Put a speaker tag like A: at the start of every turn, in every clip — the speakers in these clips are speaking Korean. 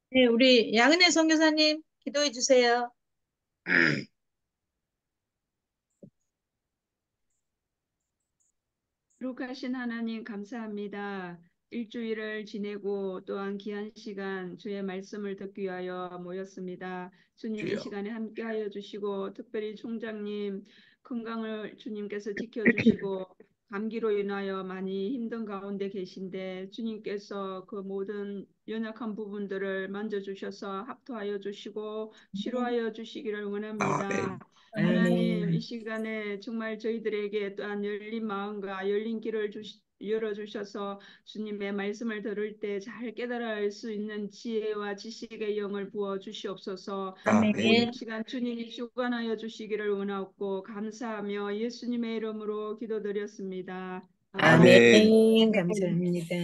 A: 네, 우리 양은혜 선교사님 기도해 주세요.
B: 거룩하신 하나님 감사합니다. 일주일을 지내고 또한 귀한 시간 주의 말씀을 듣기 위하여 모였습니다. 주님 이
A: 주여.
B: 시간에 함께하여 주시고 특별히 총장님 건강을 주님께서 지켜주시고 감기로 인하여 많이 힘든 가운데 계신데 주님께서 그 모든 연약한 부분들을 만져주셔서 합토하여 주시고
A: 네.
B: 치료하여 주시기를 원합니다.
C: 아멘.
B: 하나님, 이
A: 아멘.
B: 시간에 정말 저희들에게 또한 열린 마음과 열린 길을 열어주셔서 주님의 말씀을 들을 때 잘 깨달아 알 수 있는 지혜와 지식의 영을 부어 주시옵소서.
A: 아멘.
B: 모든 시간 주님이 주관하여 주시기를 원하옵고 감사하며 예수님의 이름으로 기도드렸습니다. 아멘.
C: 아멘.
A: 아멘. 감사합니다.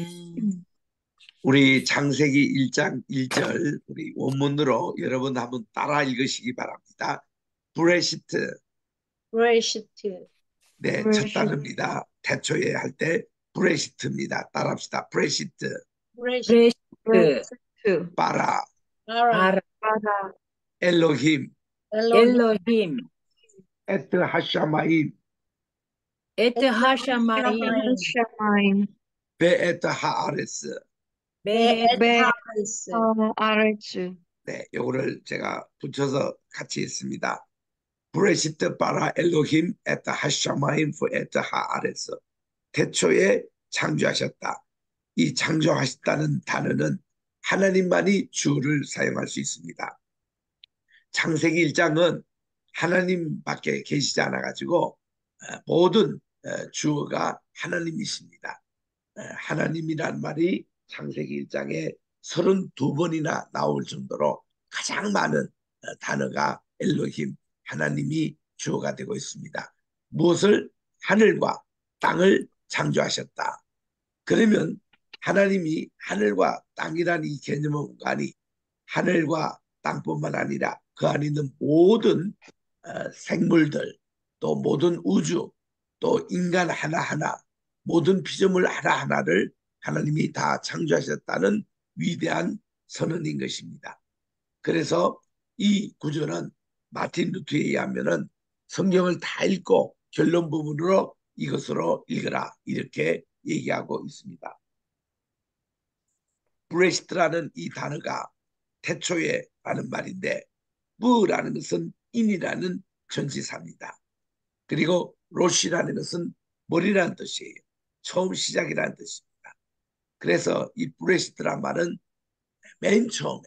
C: 우리 창세기 1장 1절 우리 원문으로 여러분 한번 따라 읽으시기 바랍니다. 브레시트.
A: 브레시트.
C: 네, 첫 단어입니다. 태초에 할 때 브레시트입니다. 따라합시다. 브레시트.
A: 브레시트.
D: 브레시트,
C: 바라.
A: 바라.
D: 바라,
C: 엘로힘.
A: 엘로힘.
D: 엘로힘,
C: 에트 하샤마임.
D: 에트 하샤마임,
A: 에드하샤마임.
E: 샤마임,
C: 베에트 하아레스.
E: 베,
A: 베에드하리스.
E: 아르츠,
C: 네, 요거를 제가 붙여서 같이 했습니다. 브레시트 바라 엘로힘 에트 하샤마임 에트 하아레스. 태초에 창조하셨다. 이 창조하셨다는 단어는 하나님만이 주어를 사용할 수 있습니다. 창세기 1장은 하나님밖에 계시지 않아 가지고 모든 주어가 하나님이십니다. 하나님이란 말이 창세기 1장에 32번이나 나올 정도로 가장 많은 단어가 엘로힘, 하나님이 주어가 되고 있습니다. 무엇을? 하늘과 땅을 창조하셨다. 그러면 하나님이 하늘과 땅이라는 이 개념과니 하늘과 땅뿐만 아니라 그 안에 있는 모든 생물들, 또 모든 우주, 또 인간 하나하나, 모든 피조물 하나하나를 하나님이 다 창조하셨다는 위대한 선언인 것입니다. 그래서 이 구절은 마틴 루트에 의하면은 성경을 다 읽고 결론 부분으로 이것으로 읽으라 이렇게 얘기하고 있습니다. 브레시트라는 이 단어가 태초에 라는 말인데 부라는 것은 인이라는 전치사입니다. 그리고 로시라는 것은 머리라는 뜻이에요. 처음 시작이라는 뜻입니다. 그래서 이 브레시트란 말은 맨 처음에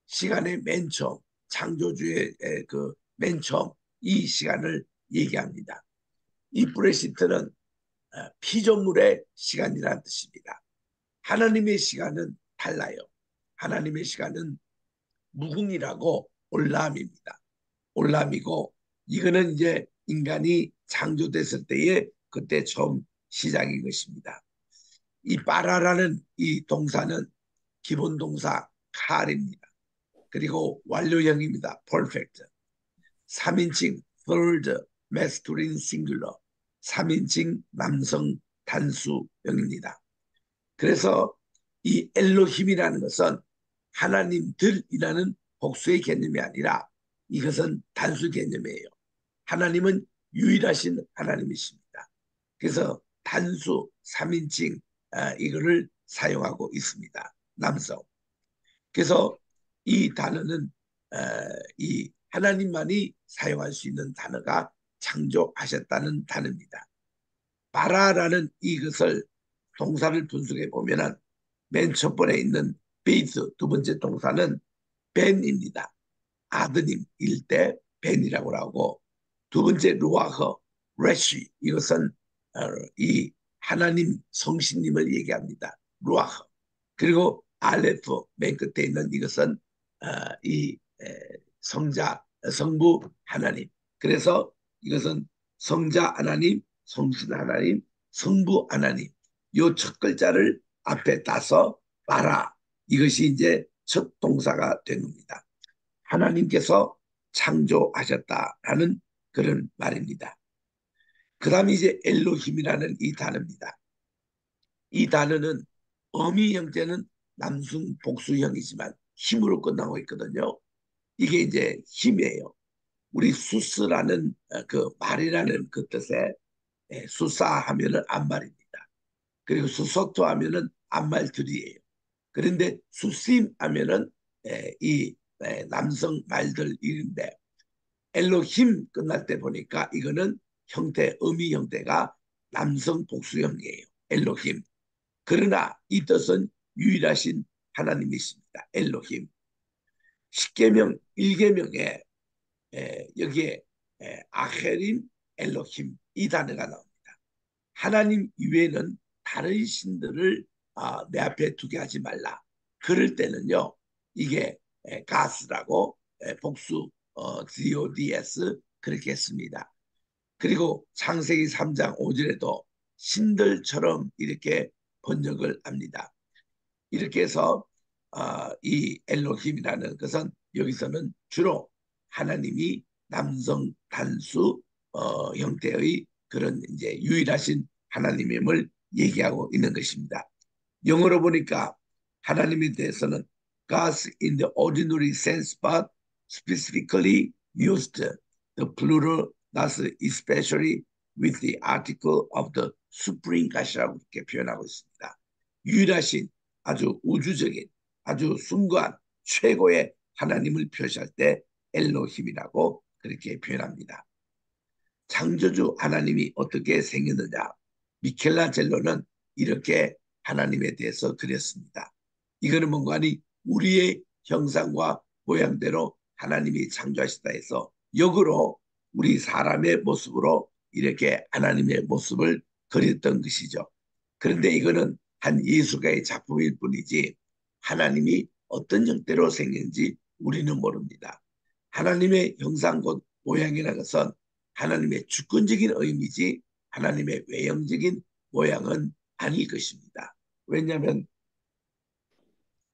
C: 시간의 맨 처음 창조주의 그 맨 처음 이 시간을 얘기합니다. 이 브레시트는 피조물의 시간이라는 뜻입니다. 하나님의 시간은 달라요. 하나님의 시간은 무궁이라고 올람입니다. 올람이고 이거는 이제 인간이 창조됐을 때에 그때 처음 시작인 것입니다. 이 빠라라는 이 동사는 기본 동사 칼입니다. 그리고 완료형입니다. perfect. 3인칭 third masculine singular. 3인칭 남성 단수형입니다. 그래서 이 엘로힘이라는 것은 하나님들이라는 복수의 개념이 아니라 이것은 단수 개념이에요. 하나님은 유일하신 하나님이십니다. 그래서 단수 3인칭 이거를 사용하고 있습니다. 남성. 그래서 이 단어는 이 하나님만이 사용할 수 있는 단어가 창조하셨다는 단어입니다. 바라라는 이것을 동사를 분석해 보면은 맨 첫 번에 있는 베이스 두 번째 동사는 벤입니다. 아드님일 때 벤이라고 하고 두 번째 루아흐 레시 이것은 이 하나님 성신님을 얘기합니다. 루아흐. 그리고 알레프 맨 끝에 있는 이것은 이 성자 성부 하나님. 그래서 이것은 성자 하나님, 성신 하나님, 성부 하나님. 요 첫 글자를 앞에 따서 봐라. 이것이 이제 첫 동사가 된 겁니다. 하나님께서 창조하셨다라는 그런 말입니다. 그 다음에 이제 엘로힘이라는 이 단어입니다. 이 단어는 어미 형태는 남성 복수형이지만 힘으로 끝나고 있거든요. 이게 이제 힘이에요. 우리 수스라는 그 말이라는 그 뜻의 수사하면은 암말입니다. 그리고 수소토 하면은 암말들이에요. 그런데 수심 하면은 이 남성 말들 이름인데 엘로힘 끝날 때 보니까 이거는 형태, 의미 형태가 남성 복수형이에요. 엘로힘. 그러나 이 뜻은 유일하신 하나님이십니다. 엘로힘. 십계명 1계명에 여기에 아헤림 엘로힘 이 단어가 나옵니다. 하나님 이외에는 다른 신들을 내 앞에 두게 하지 말라. 그럴 때는요, 이게 가스라고 복수 GODS 그렇게 했습니다. 그리고 창세기 3장 5절에도 신들처럼 이렇게 번역을 합니다. 이렇게 해서 이 엘로힘이라는 것은 여기서는 주로 하나님이 남성 단수 형태의 그런 이제 유일하신 하나님임을 얘기하고 있는 것입니다. 영어로 보니까 하나님에 대해서는 God's in the ordinary sense, but specifically used the plural, thus especially with the article of the supreme God이라고 이렇게 표현하고 있습니다. 유일하신 아주 우주적인 아주 순수한 최고의 하나님을 표시할 때 엘로힘이라고 그렇게 표현합니다. 창조주 하나님이 어떻게 생겼느냐? 미켈란젤로는 이렇게 하나님에 대해서 그렸습니다. 이거는 뭔가니 우리의 형상과 모양대로 하나님이 창조하시다 해서 역으로 우리 사람의 모습으로 이렇게 하나님의 모습을 그렸던 것이죠. 그런데 이거는 한 예술가의 작품일 뿐이지 하나님이 어떤 형태로 생긴지 우리는 모릅니다. 하나님의 형상 곧 모양이라는 것은 하나님의 주권적인 의미지 하나님의 외형적인 모양은 아닐 것입니다. 왜냐하면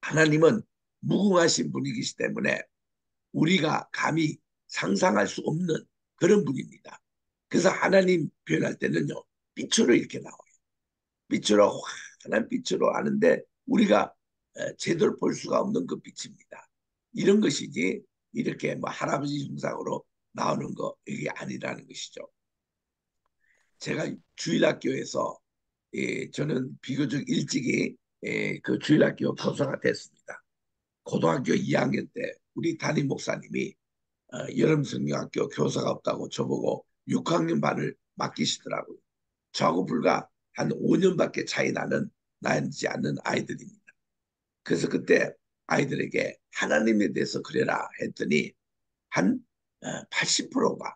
C: 하나님은 무궁하신 분이기 때문에 우리가 감히 상상할 수 없는 그런 분입니다. 그래서 하나님 표현할 때는요, 빛으로 이렇게 나와요. 빛으로 환한 빛으로 하는데 우리가 제대로 볼 수가 없는 그 빛입니다. 이런 것이지 이렇게 뭐 할아버지 형상으로 나오는 거 이게 아니라는 것이죠. 제가 주일학교에서 저는 비교적 일찍이 그 주일학교 교사가 됐습니다. 고등학교 2학년 때 우리 담임 목사님이 여름성경학교 교사가 없다고 저보고 6학년 반을 맡기시더라고요. 저하고 불과 한 5년밖에 차이 나지 않는 아이들입니다. 그래서 그때 아이들에게 하나님에 대해서 그래라 했더니 한 80%가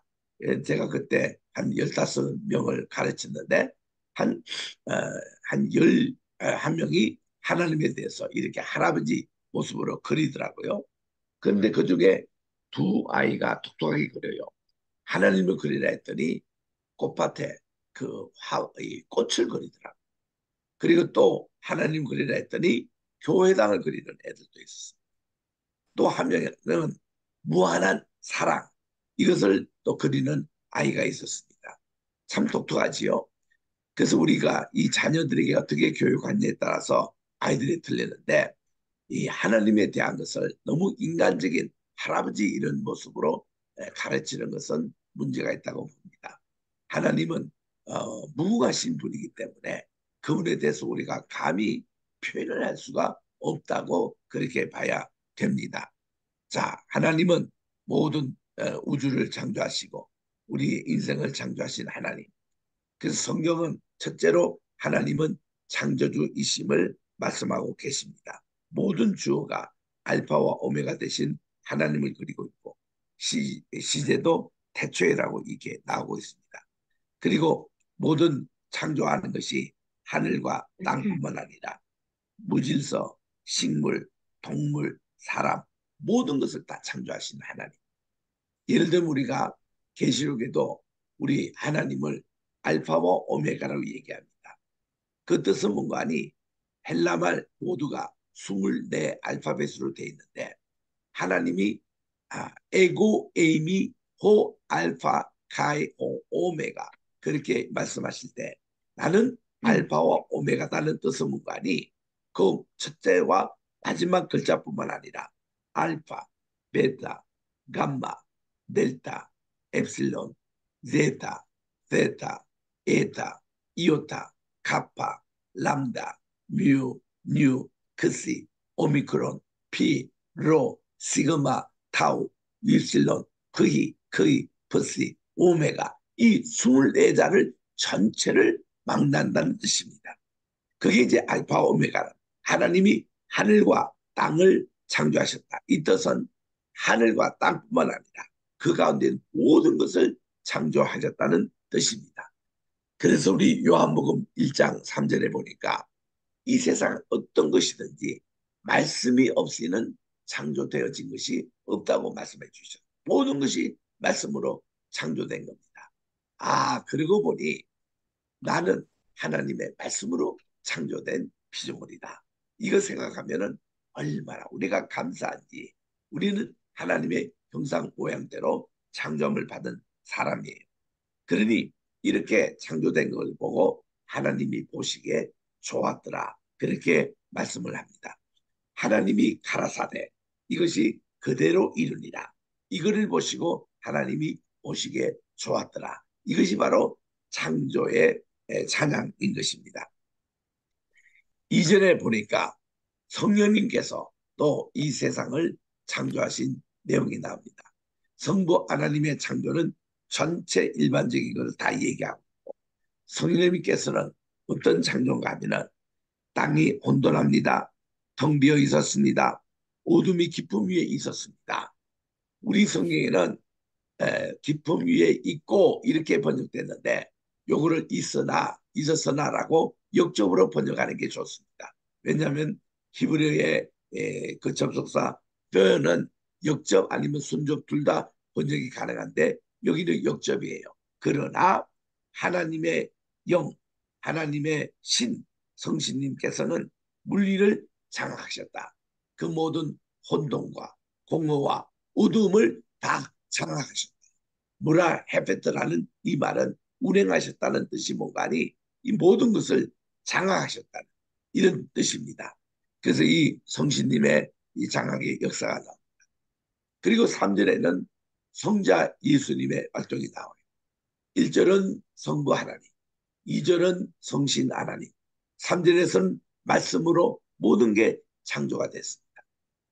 C: 제가 그때 한 15명을 가르쳤는데 한 11명이 하나님에 대해서 이렇게 할아버지 모습으로 그리더라고요. 그런데 그중에 두 아이가 똑똑하게 그려요. 하나님을 그리라 했더니 꽃밭에 그 꽃을 그리더라고요. 그리고 또 하나님 그리라 했더니 교회당을 그리는 애들도 있었어요. 또 한 명은 무한한 사랑 이것을 또 그리는 아이가 있었습니다. 참 똑똑하지요. 그래서 우리가 이 자녀들에게 어떻게 교육하느냐에 따라서 아이들이 틀리는데 이 하나님에 대한 것을 너무 인간적인 할아버지 이런 모습으로 가르치는 것은 문제가 있다고 봅니다. 하나님은 무궁하신 분이기 때문에 그분에 대해서 우리가 감히 표현을 할 수가 없다고 그렇게 봐야 됩니다. 자, 하나님은 모든 우주를 창조하시고 우리 인생을 창조하신 하나님. 그래서 성경은 첫째로 하나님은 창조주이심을 말씀하고 계십니다. 모든 주어가 알파와 오메가 되신 하나님을 그리고 있고 시제도 태초에라고 이렇게 나오고 있습니다. 그리고 모든 창조하는 것이 하늘과 땅뿐만 아니라 무질서, 식물, 동물, 사람 모든 것을 다 창조하신 하나님. 예를 들면 우리가 계시록에도 우리 하나님을 알파와 오메가라고 얘기합니다. 그 뜻은 뭔가 하니 헬라말 모두가 24 알파벳으로 되어 있는데 하나님이 에고, 에이미, 호, 알파, 카이, 오메가 그렇게 말씀하실 때 나는 알파와 오메가다는 뜻은 뭔가 하니 그 첫째와 마지막 글자뿐만 아니라 알파, 베타, 감마, 델타, 엡실론, 제타, 세타, 에타, 이오타, 카파, 람다, 뮤, 뉴, 크시, 오미크론, 피, 로, 시그마, 타우, 윕실론, 크이, 퍼시, 오메가 이 24자를 전체를 망라한다는 뜻입니다. 그게 이제 알파 오메가는 하나님이 하늘과 땅을 창조하셨다. 이 뜻은 하늘과 땅뿐만 아니라 그 가운데 모든 것을 창조하셨다는 뜻입니다. 그래서 우리 요한복음 1장 3절에 보니까 이 세상 어떤 것이든지 말씀이 없이는 창조되어진 것이 없다고 말씀해 주셨어요. 모든 것이 말씀으로 창조된 겁니다. 그러고 보니 나는 하나님의 말씀으로 창조된 피조물이다. 이거 생각하면은 얼마나 우리가 감사한지. 우리는 하나님의 형상 모양대로 창조함을 받은 사람이에요. 그러니 이렇게 창조된 걸 보고 하나님이 보시기에 좋았더라. 그렇게 말씀을 합니다. 하나님이 가라사대 이것이 그대로 이루니라. 이거를 보시고 하나님이 보시기에 좋았더라. 이것이 바로 창조의 찬양인 것입니다. 이전에 보니까 성령님께서 또 이 세상을 창조하신 내용이 나옵니다. 성부 하나님의 창조는 전체 일반적인 것을 다 얘기하고 성령님께서는 어떤 창조인가 하면 땅이 혼돈합니다. 텅 비어 있었습니다. 어둠이 깊음 위에 있었습니다. 우리 성경에는 깊음 위에 있고 이렇게 번역됐는데 요거를 있었으나라고 역접으로 번역하는 게 좋습니다. 왜냐하면 히브리어의 그 접속사 표현은 역접 아니면 순접 둘 다 번역이 가능한데 여기는 역접이에요. 그러나 하나님의 영, 하나님의 신, 성신님께서는 물리를 장악하셨다. 그 모든 혼돈과 공허와 어둠을 다 장악하셨다. 무라 헤페트라는 이 말은 운행하셨다는 뜻이 뭔가 하니 이 모든 것을 장악하셨다는 이런 뜻입니다. 그래서 이 성신님의 이 장악의 역사가 나옵니다. 그리고 3절에는 성자 예수님의 활동이 나와요. 1절은 성부 하나님, 2절은 성신 하나님, 3절에서는 말씀으로 모든 게 창조가 됐습니다.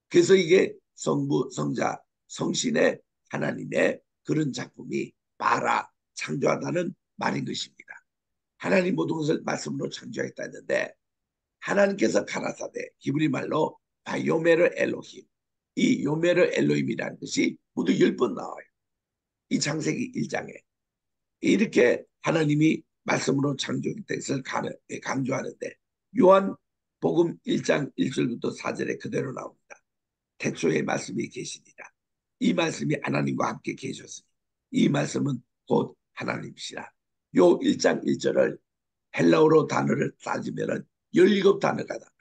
C: 그래서 이게 성부, 성자, 성신의 하나님의 그런 작품이 봐라 창조하다는 말인 것입니다. 하나님 모든 것을 말씀으로 창조했다 했는데 하나님께서 가라사대 히브리 말로 바요메르 엘로힘 이 요메르 엘로힘이라는 것이 모두 10번 나와요. 이 창세기 1장에 이렇게 하나님이 말씀으로 창조했다는 것을 강조하는데 요한복음 1장 1절부터 4절에 그대로 나옵니다. 태초에 말씀이 계시니라. 이 말씀이 하나님과 함께 계셨으니 이 말씀은 곧 하나님이시라. 요 1장 1절을 헬라어로 단어를 따지면 17단어가 나와요.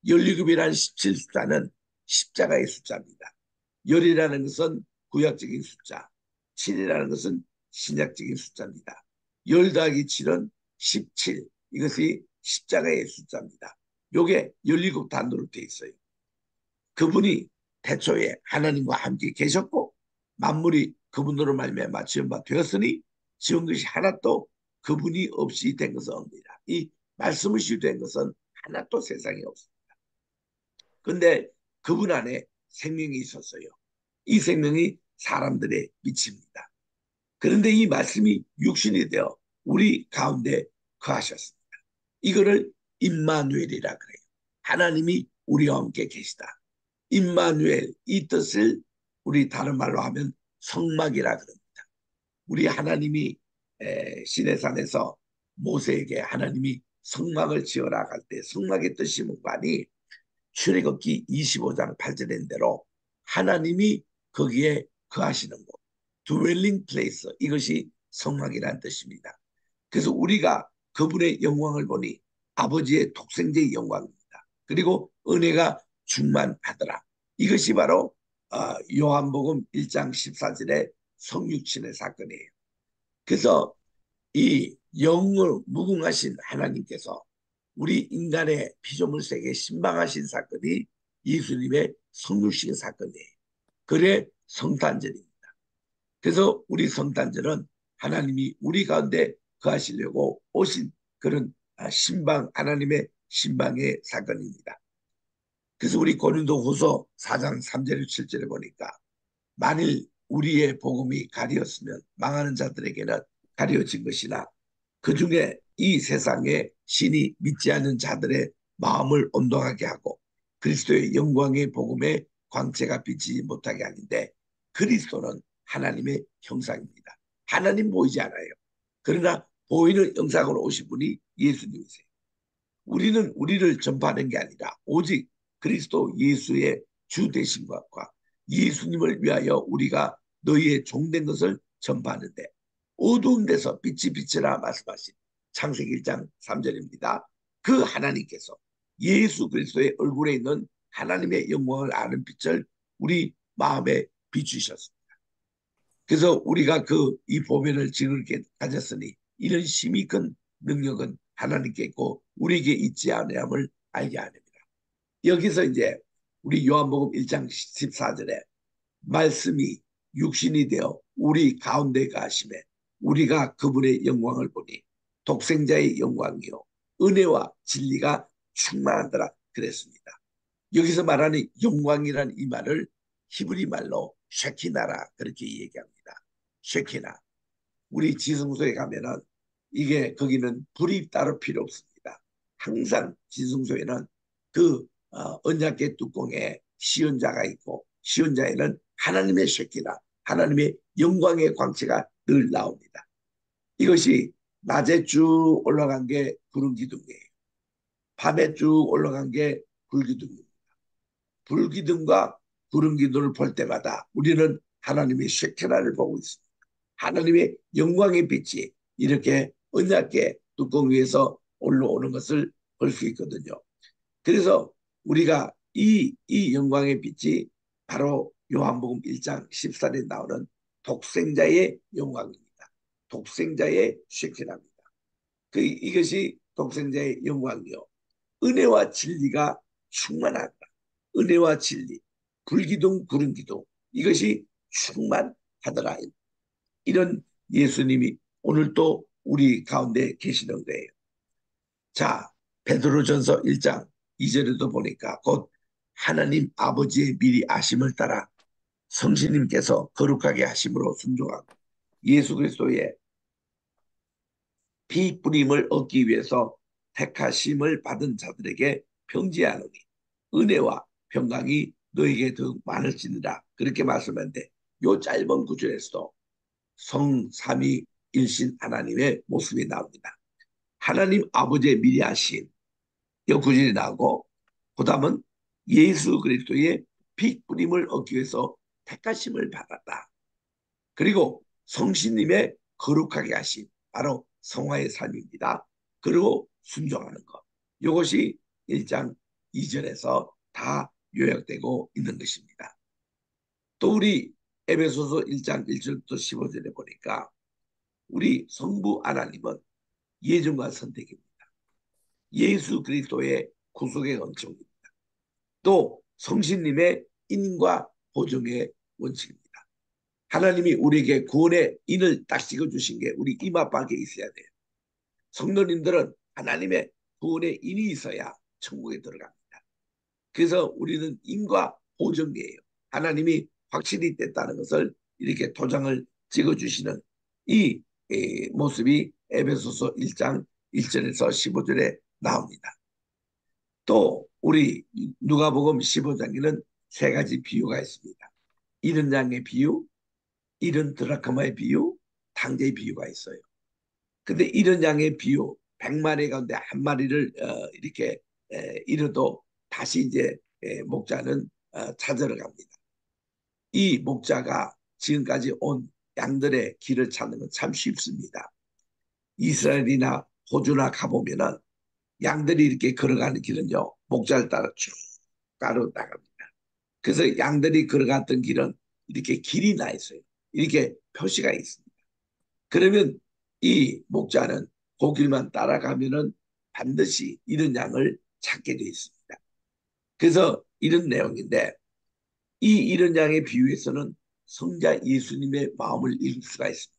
C: 17이라는 17숫자는 십자가의 숫자입니다. 열이라는 것은 구약적인 숫자, 7이라는 것은 신약적인 숫자입니다. 10 더하기 7은 17, 이것이 십자가의 숫자입니다. 요게 17단어로 되어 있어요. 그분이 태초에 하나님과 함께 계셨고 만물이 그분으로 말미암아 지은 바 되었으니 지은 것이 하나도 그분이 없이 된 것은 없느니라. 이 말씀 없이 된 것은 하나도 세상에 없습니다. 그런데 그분 안에 생명이 있었어요. 이 생명이 사람들의 빛입니다. 그런데 이 말씀이 육신이 되어 우리 가운데 거하셨습니다. 이거를 임마누엘이라 그래요. 하나님이 우리와 함께 계시다. 임마누엘 이 뜻을 우리 다른 말로 하면 성막이라 그럽니다. 우리 하나님이 시내산에서 모세에게 하나님이 성막을 지어라 할 때 성막의 뜻이 뭔가 하니 출애굽기 25장 8절인 대로 하나님이 거기에 거하시는 곳 dwelling place 이것이 성막이라는 뜻입니다. 그래서 우리가 그분의 영광을 보니 아버지의 독생자의 영광입니다. 그리고 은혜가 충만하더라. 이것이 바로 요한복음 1장 14절의 성육신의 사건이에요. 그래서 이 영을 무궁하신 하나님께서 우리 인간의 피조물 세계에 신방하신 사건이 예수님의 성육신 사건이에요. 그래 성탄절입니다. 그래서 우리 성탄절은 하나님이 우리 가운데 거하시려고 오신 그런 신방, 하나님의 신방의 사건입니다. 그래서 우리 고린도후서 4장 3절 7절에 보니까 만일 우리의 복음이 가리었으면 망하는 자들에게는 가려진 것이나 그 중에 이 세상에 신이 믿지 않는 자들의 마음을 온동하게 하고 그리스도의 영광의 복음에 광채가 비치지 못하게 하는데 그리스도는 하나님의 형상입니다. 하나님 보이지 않아요. 그러나 보이는 형상으로 오신 분이 예수님이세요. 우리는 우리를 전파하는 게 아니라 오직 그리스도 예수의 주 되신 것과 예수님을 위하여 우리가 너희의 종된 것을 전파하는데 어두운 데서 빛이 비치라 말씀하신 창세기 1장 3절입니다. 그 하나님께서 예수 그리스도의 얼굴에 있는 하나님의 영광을 아는 빛을 우리 마음에 비추셨습니다. 그래서 우리가 이 보배를 지극히 가졌으니 이런 심히 큰 능력은 하나님께 있고 우리에게 있지 아니함을 알게 하느니라. 여기서 이제 우리 요한복음 1장 14절에 말씀이 육신이 되어 우리 가운데 가심에 우리가 그분의 영광을 보니 독생자의 영광이요 은혜와 진리가 충만하더라 그랬습니다. 여기서 말하는 영광이라는 이 말을 히브리 말로 쉐키나라 그렇게 얘기합니다. 쉐키나. 우리 지성소에 가면은 이게 거기는 불이 따로 필요 없습니다. 항상 지성소에는 언약궤 뚜껑에 시연자가 있고 시연자에는 하나님의 쉐키나 하나님의 영광의 광채가 늘 나옵니다. 이것이 낮에 쭉 올라간 게 구름 기둥이에요. 밤에 쭉 올라간 게 불기둥입니다. 불기둥과 구름 기둥을 볼 때마다 우리는 하나님의 쉐키나를 보고 있습니다. 하나님의 영광의 빛이 이렇게 언약궤 뚜껑 위에서 올라오는 것을 볼 수 있거든요. 그래서 우리가 이 영광의 빛이 바로 요한복음 1장 14절에 나오는 독생자의 영광입니다. 독생자의 쉐키나입니다. 이것이 독생자의 영광이요. 은혜와 진리가 충만하다. 은혜와 진리, 불기둥, 구름기둥 이것이 충만하더라. 이런 예수님이 오늘 또 우리 가운데 계시는 거예요. 자, 베드로전서 1장 2절에도 보니까 곧 하나님 아버지의 미리 아심을 따라 성신님께서 거룩하게 하심으로 순종하고 예수 그리스도의 피 뿌림을 얻기 위해서 택하심을 받은 자들에게 평지하노니 은혜와 평강이 너에게 더욱 많을지니라 그렇게 말씀하는데 요 짧은 구절에서도 성삼위일신 하나님의 모습이 나옵니다. 하나님 아버지의 미리 하신 이 구절이 나오고 그 다음은 예수 그리스도의 피 뿌림을 얻기 위해서 택하심을 받았다. 그리고 성신님의 거룩하게 하심 바로 성화의 삶입니다. 그리고 순종하는 것. 이것이 1장 2절에서 다 요약되고 있는 것입니다. 또 우리 에베소서 1장 1절부터 15절에 보니까 우리 성부 하나님은 예정과 선택입니다. 예수 그리스도의 구속의 원칙입니다. 또 성신님의 인과 보정의 원칙입니다. 하나님이 우리에게 구원의 인을 딱 찍어주신 게 우리 이마밖에 있어야 돼요. 성도님들은 하나님의 구원의 인이 있어야 천국에 들어갑니다. 그래서 우리는 인과 보정이에요. 하나님이 확실히 됐다는 것을 이렇게 도장을 찍어주시는 이 모습이 에베소서 1장 1절에서 15절에 나옵니다. 또 우리 누가복음 15장에는 세 가지 비유가 있습니다. 이른 양의 비유, 이른 드라크마의 비유, 탕제의 비유가 있어요. 근데 이른 양의 비유, 100마리 가운데 한 마리를 이렇게 잃어도 다시 이제 목자는 찾으러 갑니다. 이 목자가 지금까지 온 양들의 길을 찾는 건 참 쉽습니다. 이스라엘이나 호주나 가보면은 양들이 이렇게 걸어가는 길은요, 목자를 따라 쭉 가로 나갑니다. 그래서 양들이 걸어갔던 길은 이렇게 길이 나 있어요. 이렇게 표시가 있습니다. 그러면 이 목자는 그 길만 따라가면은 반드시 이런 양을 찾게 되어 있습니다. 그래서 이런 내용인데 이 이런 양의 비유에서는 성자 예수님의 마음을 읽을 수가 있습니다.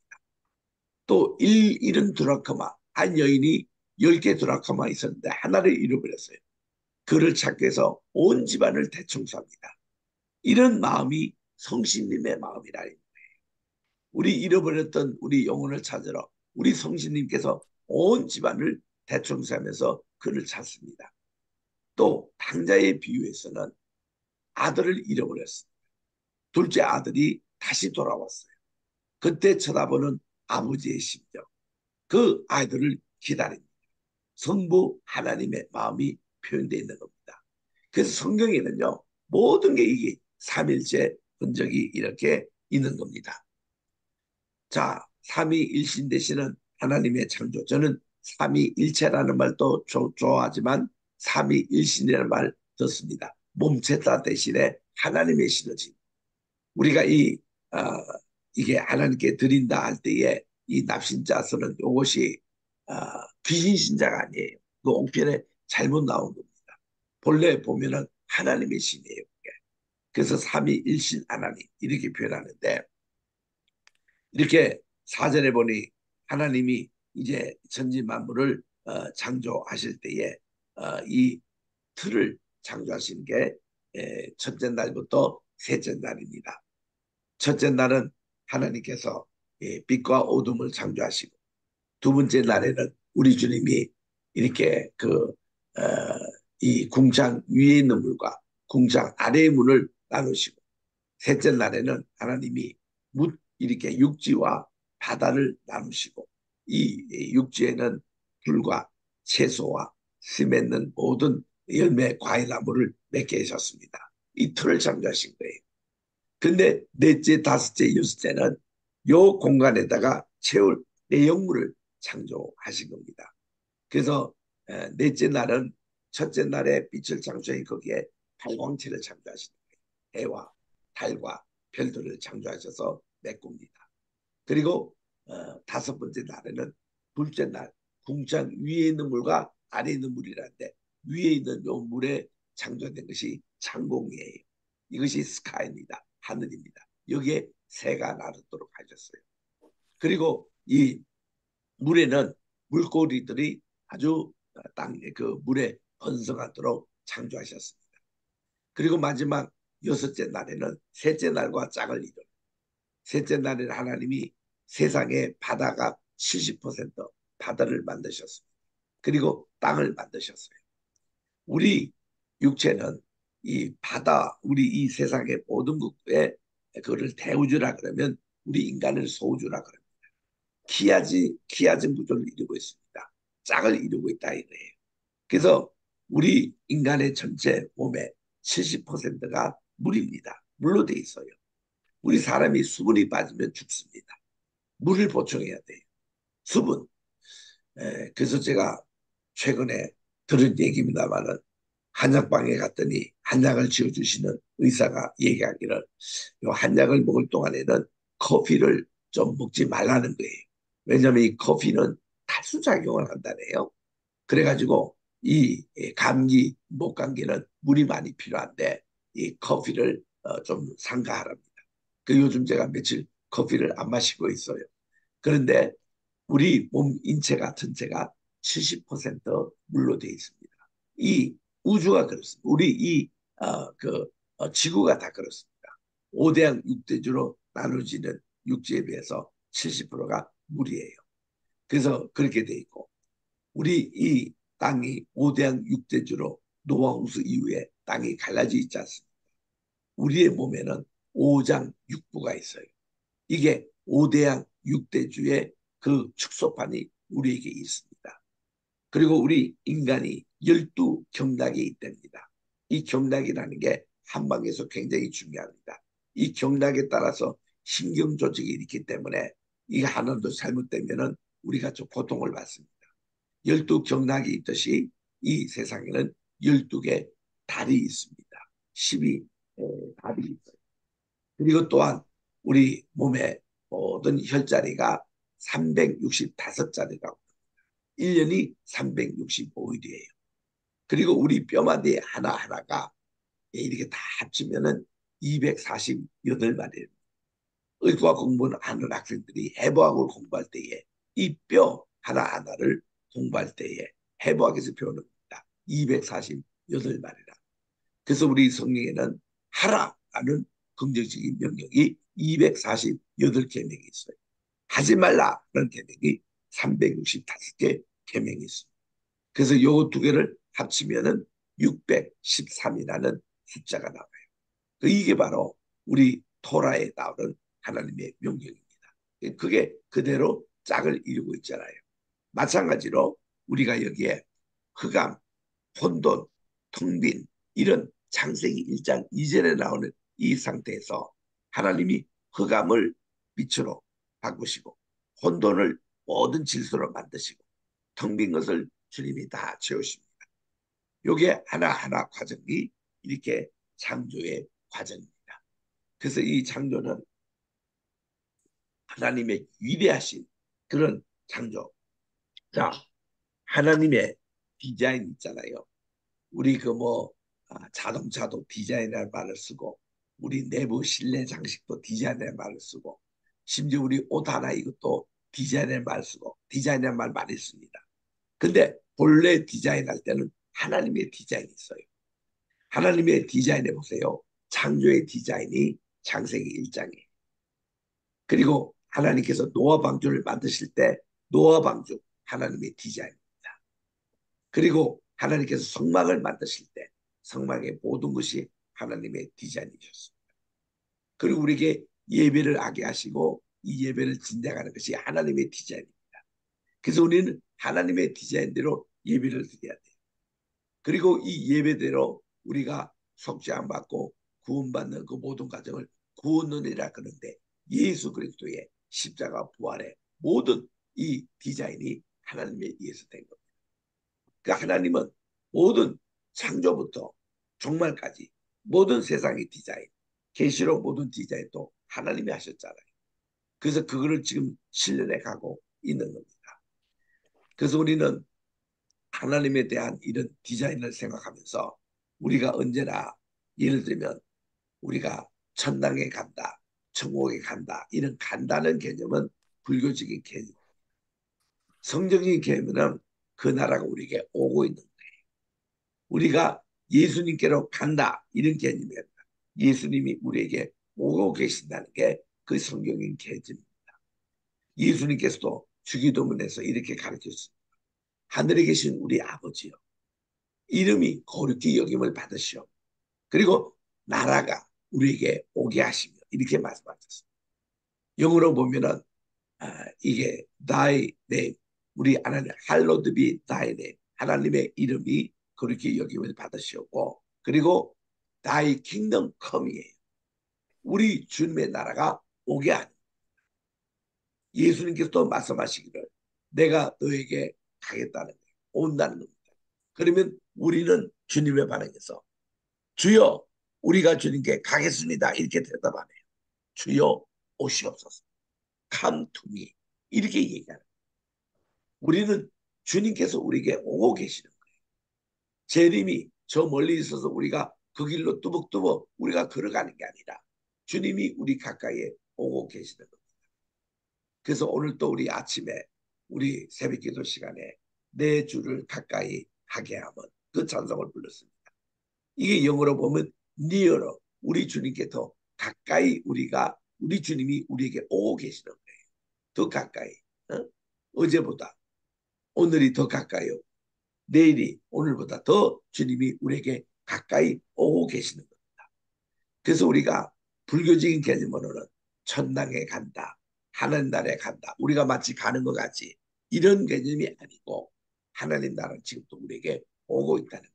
C: 또 일은 드라크마, 한 여인이 10개 드라크마 있었는데 하나를 잃어버렸어요. 그를 찾기 위해서 온 집안을 대청소합니다. 이런 마음이 성신님의 마음이라는 거예요. 우리 잃어버렸던 우리 영혼을 찾으러 우리 성신님께서 온 집안을 대청소하면서 그를 찾습니다. 또 당자의 비유에서는 아들을 잃어버렸습니다. 둘째 아들이 다시 돌아왔어요. 그때 쳐다보는 아버지의 심정, 그 아이들을 기다립니다. 성부 하나님의 마음이 표현되어 있는 겁니다. 그래서 성경에는요, 모든 게 이게 삼일체 흔적이 이렇게 있는 겁니다. 자, 삼위일신 되시는 하나님의 창조. 저는 삼위일체라는 말도 좋아하지만 삼위일신이라는 말 듣습니다. 몸체다 대신에 하나님의 신어진. 우리가 어, 이게 하나님께 드린다 할 때에 이 납신자서는 이것이 귀신 신자가 아니에요. 그 옹편에 잘못 나온 겁니다. 본래 보면은 하나님의 신이에요. 그래서 삼위일신 하나님 이렇게 표현하는데 이렇게 사절에 보니 하나님이 이제 천지 만물을 창조하실 때에 이 틀을 창조하신 게 첫째 날부터 셋째 날입니다. 첫째 날은 하나님께서 빛과 어둠을 창조하시고 두 번째 날에는 우리 주님이 이렇게 이 궁창 위에 있는 물과 궁창 아래의 문을 나누시고 셋째 날에는 하나님이 이렇게 육지와 바다를 나누시고 이 육지에는 풀과 채소와 씨 맺는 모든 열매 과일나무를 맺게 하셨습니다. 이 틀을 창조하신 거예요. 근데 넷째, 다섯째, 여섯째는 요 공간에다가 채울 내용물을 창조하신 겁니다. 그래서 넷째 날은 첫째 날에 빛을 창조해 거기에 발광체를 창조하신 거예요. 해와 달과 별들을 창조하셔서 메꿉니다. 그리고 다섯 번째 날에는 둘째 날 궁창 위에 있는 물과 아래에 있는 물이라는데 위에 있는 요 물에 창조된 것이 창공이에요. 이것이 스카이입니다. 하늘입니다. 여기에 새가 나르도록 하셨어요. 그리고 이 물에는 물고기들이 아주 땅에 그 물에 번성하도록 창조하셨습니다. 그리고 마지막 여섯째 날에는 셋째 날과 짝을 이룬 셋째 날에는 하나님이 세상의 바다가 70% 바다를 만드셨습니다. 그리고 땅을 만드셨어요. 우리 육체는 이 바다, 우리 이 세상의 모든 것에 그거를 대우주라 그러면 우리 인간을 소우주라 그럽니다. 키아진 구조를 이루고 있습니다. 짝을 이루고 있다 이거예요. 그래서 우리 인간의 전체 몸의 70%가 물입니다. 물로 돼 있어요. 우리 사람이 수분이 빠지면 죽습니다. 물을 보충해야 돼요. 수분. 그래서 제가 최근에 들은 얘기입니다만은 한약방에 갔더니 한약을 지어주시는 의사가 얘기하기를 이 한약을 먹을 동안에는 커피를 좀 먹지 말라는 거예요. 왜냐하면 이 커피는 탈수작용을 한다네요. 그래가지고 이 감기, 목감기는 물이 많이 필요한데 이 커피를 좀 삼가하랍니다. 그 요즘 제가 며칠 커피를 안 마시고 있어요. 그런데 우리 몸 인체가 전체가 70% 물로 되어 있습니다. 이 우주가 그렇습니다. 우리 지구가 다 그렇습니다. 5대양 6대주로 나눠지는 육지에 비해서 70%가 물이에요. 그래서 그렇게 돼 있고 우리 이 땅이 5대양 6대주로 노아 홍수 이후에 땅이 갈라져 있지 않습니까? 우리의 몸에는 5장 6부가 있어요. 이게 5대양 6대주의 그 축소판이 우리에게 있습니다. 그리고 우리 인간이 12경락이 있답니다. 이 경락이라는 게 한방에서 굉장히 중요합니다. 이 경락에 따라서 신경 조직이 있기 때문에 이 하나도 잘못되면은 우리가 좀 고통을 받습니다. 12경락이 있듯이 이 세상에는 12개 달이 있습니다. 12달이 있어요. 그리고 또한 우리 몸의 모든 혈자리가 365자리라고 1년이 365일이에요. 그리고 우리 뼈마디 하나하나가 이렇게 다 합치면은 248마리입니다. 의과 공부를 하는 학생들이 해부학을 공부할 때에 이 뼈 하나하나를 공부할 때에 해부학에서 배우는 겁니다. 248마리라. 그래서 우리 성경에는 하라라는 긍정적인 명령이 248계명이 있어요. 하지 말라는 계명이 365개 계명이 있습니다. 그래서 요 두 개를 합치면은 613이라는 숫자가 나와요. 이게 바로 우리 토라에 나오는 하나님의 명령입니다. 그게 그대로 짝을 이루고 있잖아요. 마찬가지로 우리가 여기에 흑암, 혼돈, 텅빈 이런 창세기 1장 2절에 나오는 이 상태에서 하나님이 흑암을 빛으로 바꾸시고 혼돈을 모든 질서로 만드시고 텅 빈 것을 주님이 다 채우십니다. 이게 하나하나 과정이 이렇게 창조의 과정입니다. 그래서 이 창조는 하나님의 위대하신 그런 창조. 자, 하나님의 디자인 있잖아요. 우리 자동차도 디자인이라는 말을 쓰고 우리 내부 실내 장식도 디자인이라는 말을 쓰고 심지어 우리 옷 하나 이것도 디자인이라는 말을 쓰고 디자인이라는 말 많이 씁니다. 근데 본래 디자인할 때는 하나님의 디자인이 있어요. 하나님의 디자인에 보세요. 창조의 디자인이 창세기 1장이에요. 그리고 하나님께서 노아 방주를 만드실 때 노아 방주 하나님의 디자인입니다. 그리고 하나님께서 성막을 만드실 때 성막의 모든 것이 하나님의 디자인이셨습니다. 그리고 우리에게 예배를 하게 하시고 이 예배를 진행하는 것이 하나님의 디자인입니다. 그래서 우리는 하나님의 디자인대로 예배를 드려야 돼요. 그리고 이 예배대로 우리가 속죄함 받고 구원받는 그 모든 과정을 구원론이라 그러는데 예수 그리스도의 십자가 부활의 모든 이 디자인이 하나님에 의해서 된 겁니다. 그러니까 하나님은 모든 창조부터 종말까지 모든 세상의 디자인, 계시록 모든 디자인도 하나님이 하셨잖아요. 그래서 그거를 지금 실현해 가고 있는 겁니다. 그래서 우리는 하나님에 대한 이런 디자인을 생각하면서 우리가 언제나 예를 들면 우리가 천당에 간다, 천국에 간다 이런 간다는 개념은 불교적인 개념. 성경적인 개념은 그 나라가 우리에게 오고 있는 거예요. 우리가 예수님께로 간다 이런 개념이에요. 예수님이 우리에게 오고 계신다는 게 그 성경인 개념입니다. 예수님께서도 주기도문에서 이렇게 가르쳤습니다. 하늘에 계신 우리 아버지요. 이름이 거룩히 여김을 받으시오. 그리고 나라가 우리에게 오게 하시며 이렇게 말씀하셨습니다. 영어로 보면은 이게 thy name 우리 하나님 hallowed be thy name 하나님의 이름이 그렇게 여김을 받으시었고 그리고 thy kingdom come이에요. 우리 주님의 나라가 오게 하는 예수님께서 또 말씀하시기를 내가 너에게 가겠다는 거예요. 온다는 겁니다. 그러면 우리는 주님의 반응에서 주여 우리가 주님께 가겠습니다 이렇게 대답하네요. 주여 오시옵소서. Come to me 이렇게 얘기하는 거예요. 우리는 주님께서 우리에게 오고 계시는 거예요. 재림이 저 멀리 있어서 우리가 그 길로 뚜벅뚜벅 우리가 걸어가는 게 아니라 주님이 우리 가까이에 오고 계시는 겁니다. 그래서 오늘 또 우리 아침에 우리 새벽기도 시간에 내 주를 가까이 하게 하면 그 찬송을 불렀습니다. 이게 영어로 보면 nearer 우리 주님께 더 가까이 우리 주님이 우리에게 오고 계시는 거예요. 더 가까이. 어제보다 오늘이 더 가까이요. 내일이 오늘보다 더 주님이 우리에게 가까이 오고 계시는 겁니다. 그래서 우리가 불교적인 개념으로는 천당에 간다. 하나님 나라에 간다. 우리가 마치 가는 것 같이 이런 개념이 아니고 하나님 나라는 지금도 우리에게 오고 있다는 겁니다.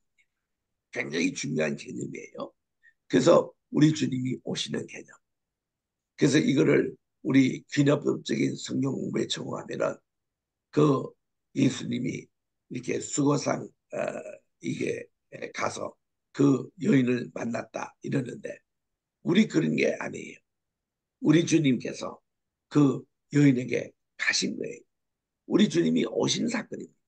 C: 굉장히 중요한 개념이에요. 그래서 우리 주님이 오시는 개념. 그래서 이거를 우리 귀납법적인 성경 공부에 적용하면은 그 예수님이 이렇게 수고상 이게 가서 그 여인을 만났다 이러는데 우리 그런 게 아니에요. 우리 주님께서 그 여인에게 가신 거예요. 우리 주님이 오신 사건입니다.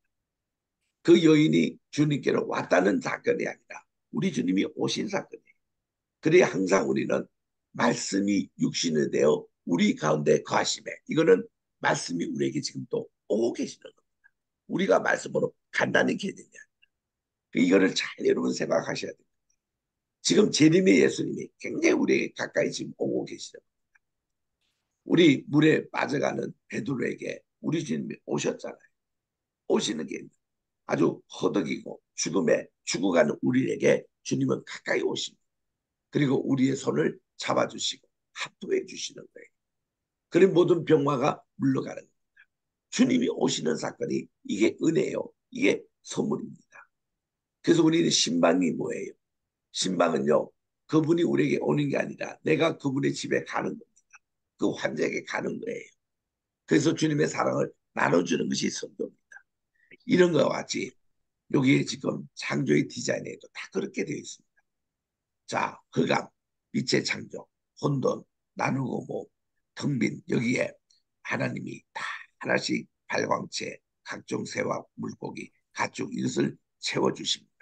C: 그 여인이 주님께로 왔다는 사건이 아니라 우리 주님이 오신 사건이에요. 그래야 항상 우리는 말씀이 육신이 되어 우리 가운데 거하심에, 이거는 말씀이 우리에게 지금 또 오고 계시는 겁니다. 우리가 말씀으로 간단히 개념이야. 이거를 잘 여러분 생각하셔야 돼요. 지금 재림의 예수님이 굉장히 우리에게 가까이 지금 오고 계시죠. 우리 물에 빠져가는 베드로에게 우리 주님이 오셨잖아요. 오시는 게 아주 허덕이고 죽음에 죽어가는 우리에게 주님은 가까이 오십니다. 그리고 우리의 손을 잡아주시고 합도해 주시는 거예요. 그리고 모든 병마가 물러가는 겁니다. 주님이 오시는 사건이 이게 은혜예요. 이게 선물입니다. 그래서 우리는 신방이 뭐예요? 신방은요, 그분이 우리에게 오는 게 아니라 내가 그분의 집에 가는 겁니다. 그 환자에게 가는 거예요. 그래서 주님의 사랑을 나눠주는 것이 성도입니다. 이런 것과 같이 여기에 지금 창조의 디자인에도 다 그렇게 되어 있습니다. 자, 흑암, 빛의 창조, 혼돈, 나누고 뭐, 텅 빈, 여기에 하나님이 다 하나씩 발광체, 각종 새와 물고기, 가축 이것을 채워주십니다.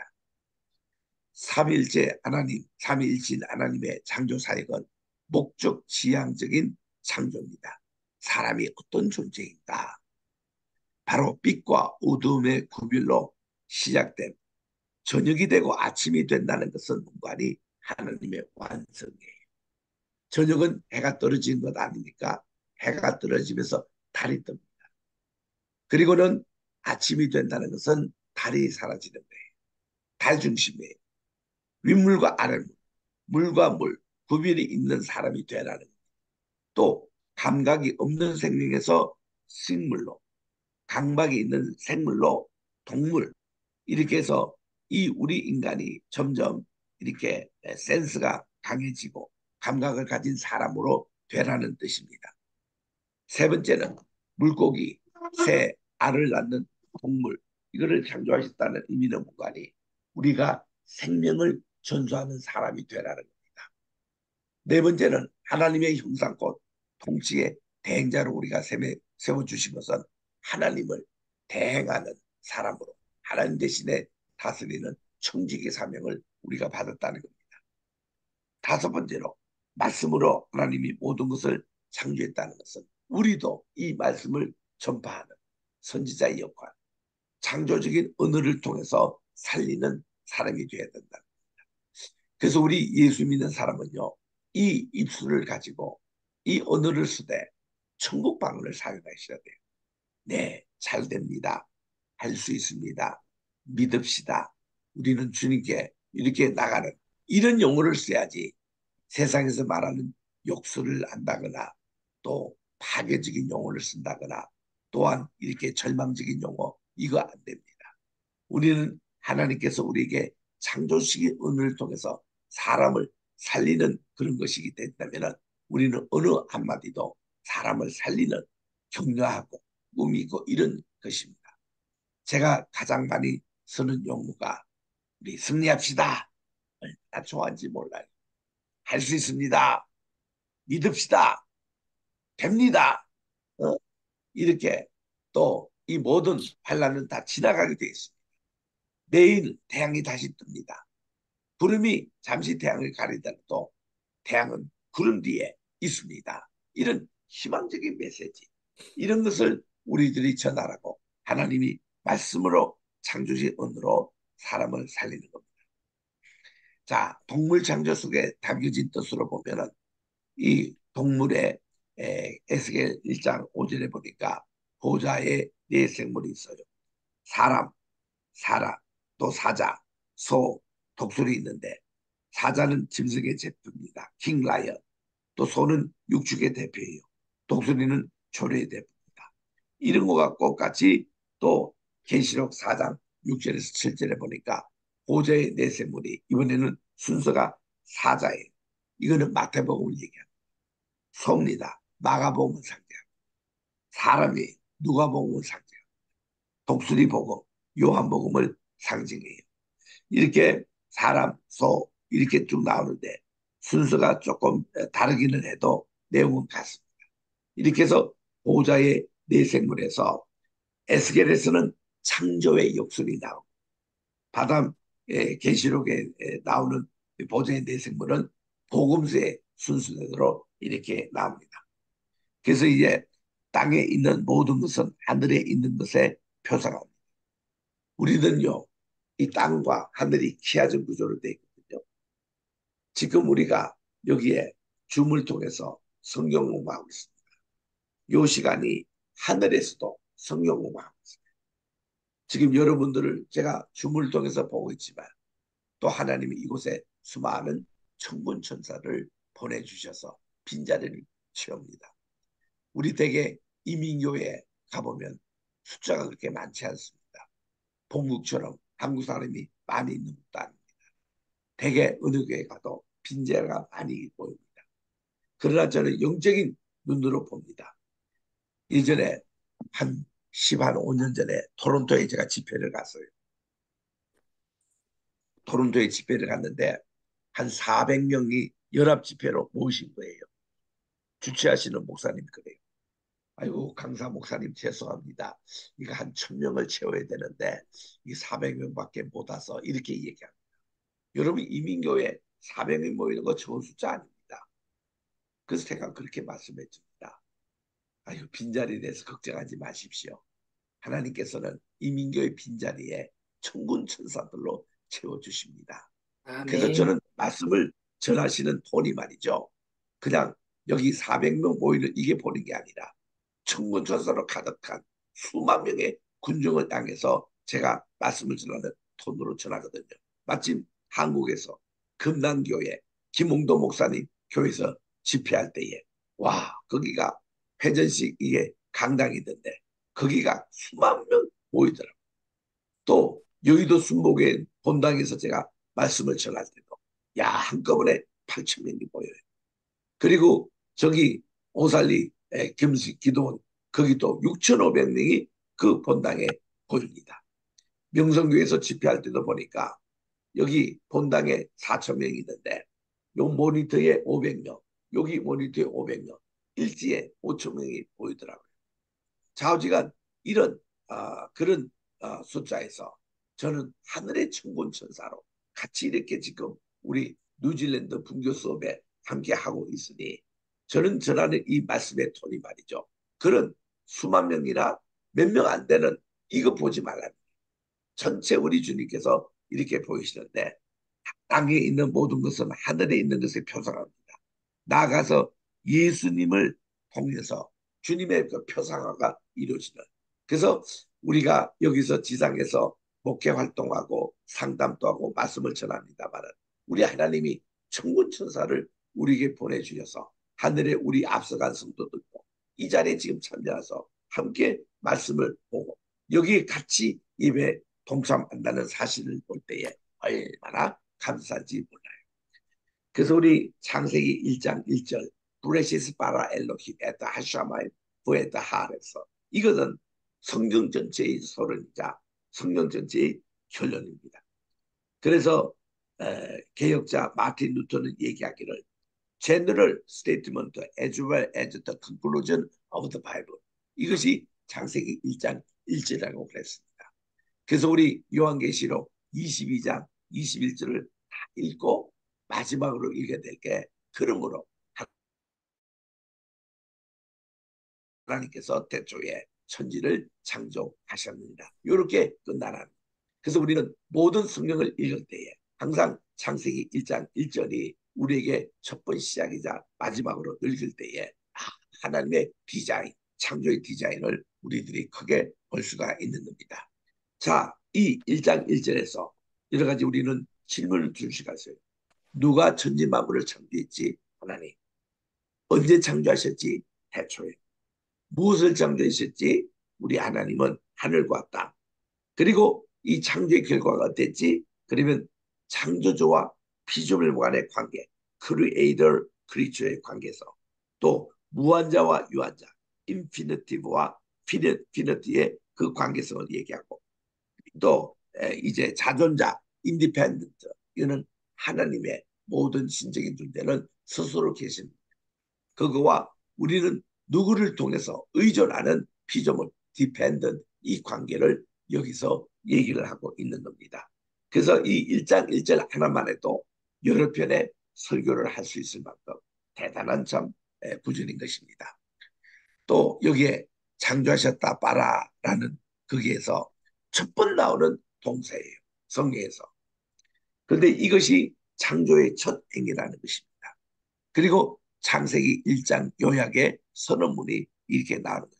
C: 삼일째 하나님, 삼위일신 하나님의 창조 사역은 목적 지향적인 창조입니다. 사람이 어떤 존재인가? 바로 빛과 어둠의 구별로 시작된 저녁이 되고 아침이 된다는 것은 뭔가니 하나님의 완성이에요. 저녁은 해가 떨어지는 것 아닙니까? 해가 떨어지면서 달이 뜹니다. 그리고는 아침이 된다는 것은 달이 사라지는 거예요. 달 중심이에요. 윗물과 아랫물, 물과 물, 구별이 있는 사람이 되라는 거예요. 또 감각이 없는 생명에서 식물로, 감각이 있는 생물로 동물, 이렇게 해서 이 우리 인간이 점점 이렇게 센스가 강해지고 감각을 가진 사람으로 되라는 뜻입니다. 세 번째는 물고기, 새, 알을 낳는 동물, 이거를 창조하셨다는 의미는 뭐가니 우리가 생명을 전수하는 사람이 되라는 겁니다. 네 번째는 하나님의 형상곧 통치의 대행자로 우리가 세워주신 것은 하나님을 대행하는 사람으로 하나님 대신에 다스리는 청지기 사명을 우리가 받았다는 겁니다. 다섯 번째로 말씀으로 하나님이 모든 것을 창조했다는 것은 우리도 이 말씀을 전파하는 선지자의 역할, 창조적인 언어를 통해서 살리는 사람이 되어야 된다. 그래서 우리 예수 믿는 사람은요, 이 입술을 가지고 이 언어를 쓰되 천국 방언을 사용하셔야 돼요. 네, 잘 됩니다. 할 수 있습니다. 믿읍시다. 우리는 주님께 이렇게 나가는 이런 용어를 써야지 세상에서 말하는 욕설을 한다거나 또 파괴적인 용어를 쓴다거나 또한 이렇게 절망적인 용어 이거 안 됩니다. 우리는 하나님께서 우리에게 창조식의 은혜를 통해서 사람을 살리는 그런 것이기 때문에 우리는 어느 한마디도 사람을 살리는 격려하고 꾸미고 이런 것입니다. 제가 가장 많이 쓰는 용어가 우리 승리합시다. 얼마나 좋아하는지 몰라요. 할 수 있습니다. 믿읍시다. 됩니다. 이렇게 또 이 모든 환란은 다 지나가게 되어 있습니다. 내일 태양이 다시 뜹니다. 구름이 잠시 태양을 가리더라도 태양은 구름 뒤에 있습니다. 이런 희망적인 메시지, 이런 것을 우리들이 전하라고 하나님이 말씀으로 창조주의 언어로 사람을 살리는 겁니다. 자, 동물 창조 속에 담겨진 뜻으로 보면은 이 동물의 에스겔 1장 5절에 보니까 보좌에 네 생물이 있어요. 사람, 또 사자, 소, 독수리 있는데 사자는 짐승의 대표입니다. 킹라이언. 또 소는 육축의 대표예요. 독수리는 초래의 대표입니다. 이런 것과 똑같이 또 계시록 4장 6절에서 7절에 보니까 보좌의 네 생물이 이번에는 순서가 사자예요. 이거는 마태복음을 얘기합니다. 소입니다. 마가복음은 상징합니다. 사람이 누가복음을 상징합니다. 독수리 복음, 요한복음을 상징해요. 이렇게 사람, 소 이렇게 쭉 나오는데 순서가 조금 다르기는 해도 내용은 같습니다. 이렇게 해서 보좌의 네 생물에서 에스겔에서는 창조의 역설이 나오고 바다 계시록에 나오는 보좌의 네 생물은 복음서의 순서대로 이렇게 나옵니다. 그래서 이제 땅에 있는 모든 것은 하늘에 있는 것에 표상합니다. 우리는요, 이 땅과 하늘이 키아전 구조로 되어 있거든요. 지금 우리가 여기에 줌을 통해서 성경 공부하고 있습니다. 이 시간이 하늘에서도 성경 공부하고 있습니다. 지금 여러분들을 제가 줌을 통해서 보고 있지만 또 하나님이 이곳에 수많은 천군 천사를 보내주셔서 빈자리를 채웁니다. 우리 대개 이민교회에 가보면 숫자가 그렇게 많지 않습니다. 본국처럼 한국 사람이 많이 있는 것도 아닙니다. 대개 어느 교회 가도 빈자리가 많이 보입니다. 그러나 저는 영적인 눈으로 봅니다. 예전에 한 15년 전에 토론토에 제가 집회를 갔어요. 토론토에 집회를 갔는데 한 400명이 연합 집회로 모이신 거예요. 주최하시는 목사님 그래요. 아이고 강사 목사님 죄송합니다. 이거 한 1000명을 채워야 되는데 이 400명밖에 못 와서 이렇게 얘기합니다. 여러분 이민교회 400명 모이는 거 좋은 숫자 아닙니다. 그래서 제가 그렇게 말씀해 줍니다. 아이고 빈자리에 대해서 걱정하지 마십시오. 하나님께서는 이민교회 빈자리에 천군 천사들로 채워주십니다. 그래서 저는 말씀을 전하시는 톤이 말이죠. 그냥 여기 400명 모이는 이게 보는 게 아니라 천군 천사로 가득한 수만 명의 군중을 향해서 제가 말씀을 전하는 톤으로 전하거든요. 마침 한국에서 금남교회 김홍도 목사님 교회에서 집회할 때에 와 거기가 회전식 이게 강당이던데 거기가 수만 명 모이더라고요. 또 여의도 순복의 본당에서 제가 말씀을 전할 때도 야 한꺼번에 8,000명이 모여요. 그리고 저기 오살리 금식 기도원 거기도 6,500명이 그 본당에 보입니다. 명성교회에서 집회할 때도 보니까 여기 본당에 4,000명이 있는데 요 모니터에 500명 여기 모니터에 500명 일지에 5,000명이 보이더라고요. 좌우지간 이런 그런 숫자에서 저는 하늘의 천군 천사로 같이 이렇게 지금 우리 뉴질랜드 분교 수업에 함께 하고 있으니 저는 전하는 이 말씀의 톤이 말이죠. 그런 수만 명이나 몇 명 안 되는 이거 보지 말라는 거예요. 전체 우리 주님께서 이렇게 보이시는데 땅에 있는 모든 것은 하늘에 있는 것에 표상합니다. 나아가서 예수님을 통해서 주님의 그 표상화가 이루어지는. 그래서 우리가 여기서 지상에서 목회 활동하고 상담도 하고 말씀을 전합니다만 우리 하나님이 천군 천사를 우리에게 보내주셔서 하늘에 우리 앞서간 성도들도 이 자리에 지금 참여해서 함께 말씀을 보고 여기에 같이 예배 동참한다는 사실을 볼 때에 얼마나 감사한지 몰라요. 그래서 우리 창세기 1장 1절 브레시스 바라 엘로힘 에타 하샤마이 부에타 하에서 이것은 성경 전체의 서론이자 성경 전체의 결론입니다. 그래서 개혁자 마틴 루터는 얘기하기를 General statement as well as the conclusion of the Bible. 이것이 창세기 1장 1절이라고 그랬습니다. 그래서 우리 요한계시록 22장 21절을 다 읽고 마지막으로 읽게 될 게 그러므로 하나님께서 태초에 천지를 창조하셨느니라. 이렇게 끝나는. 그래서 우리는 모든 성경을 읽을 때에 항상 창세기 1장 1절이 우리에게 첫 번 시작이자 마지막으로 읽을 때에 하나님의 디자인, 창조의 디자인을 우리들이 크게 볼 수가 있는 겁니다. 자, 이 1장 1절에서 여러 가지 우리는 질문을 줄 수가 있어요. 누가 천지 만물을 창조했지? 하나님. 언제 창조하셨지? 태초에. 무엇을 창조하셨지? 우리 하나님은 하늘과 땅. 그리고 이 창조의 결과가 어땠지? 그러면 창조주와 피조물 간의 관계, 크리에이터, 크리처의 관계에서 또 무한자와 유한자, 인피니티브와 피니티의 그 관계성을 얘기하고 또 이제 자존자, 인디펜던트, 이거는 하나님의 모든 신적인 존재는 스스로 계십니다. 그거와 우리는 누구를 통해서 의존하는 피조물, 디펜던트 이 관계를 여기서 얘기를 하고 있는 겁니다. 그래서 이 1장 1절 하나만 해도 여러 편의 설교를 할 수 있을 만큼 대단한 참 구절인 것입니다. 또 여기에 창조하셨다 바라라는 거기에서 첫 번 나오는 동사예요. 성경에서. 그런데 이것이 창조의 첫 행위라는 것입니다. 그리고 창세기 1장 요약의 선언문이 이렇게 나오는 겁니다.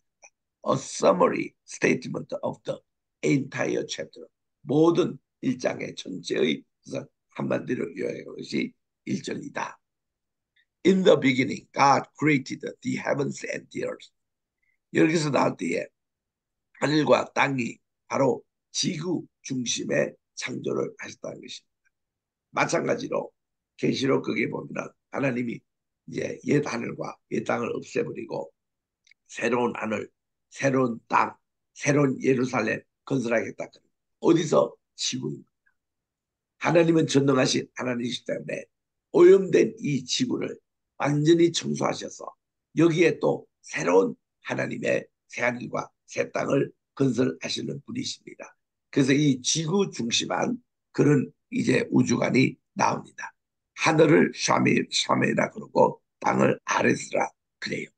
C: A summary statement of the entire chapter. 모든 1장의 전체의 한마디로 요약한 것이 1절이다. In the beginning, God created the heavens and the earth. 여기서 나올 때에 하늘과 땅이 바로 지구 중심의 창조를 하셨다는 것입니다. 마찬가지로 계시록 거기에 보면 하나님이 이제 옛 하늘과 옛 땅을 없애버리고 새로운 하늘, 새로운 땅, 새로운 예루살렘 건설하겠다. 어디서? 지구입니다. 하나님은 전능하신 하나님이시기 때문에 오염된 이 지구를 완전히 청소하셔서 여기에 또 새로운 하나님의 새하늘과 새 땅을 건설하시는 분이십니다. 그래서 이 지구 중심한 그런 이제 우주관이 나옵니다. 하늘을 샤메라 그러고 땅을 아레스라 그래요.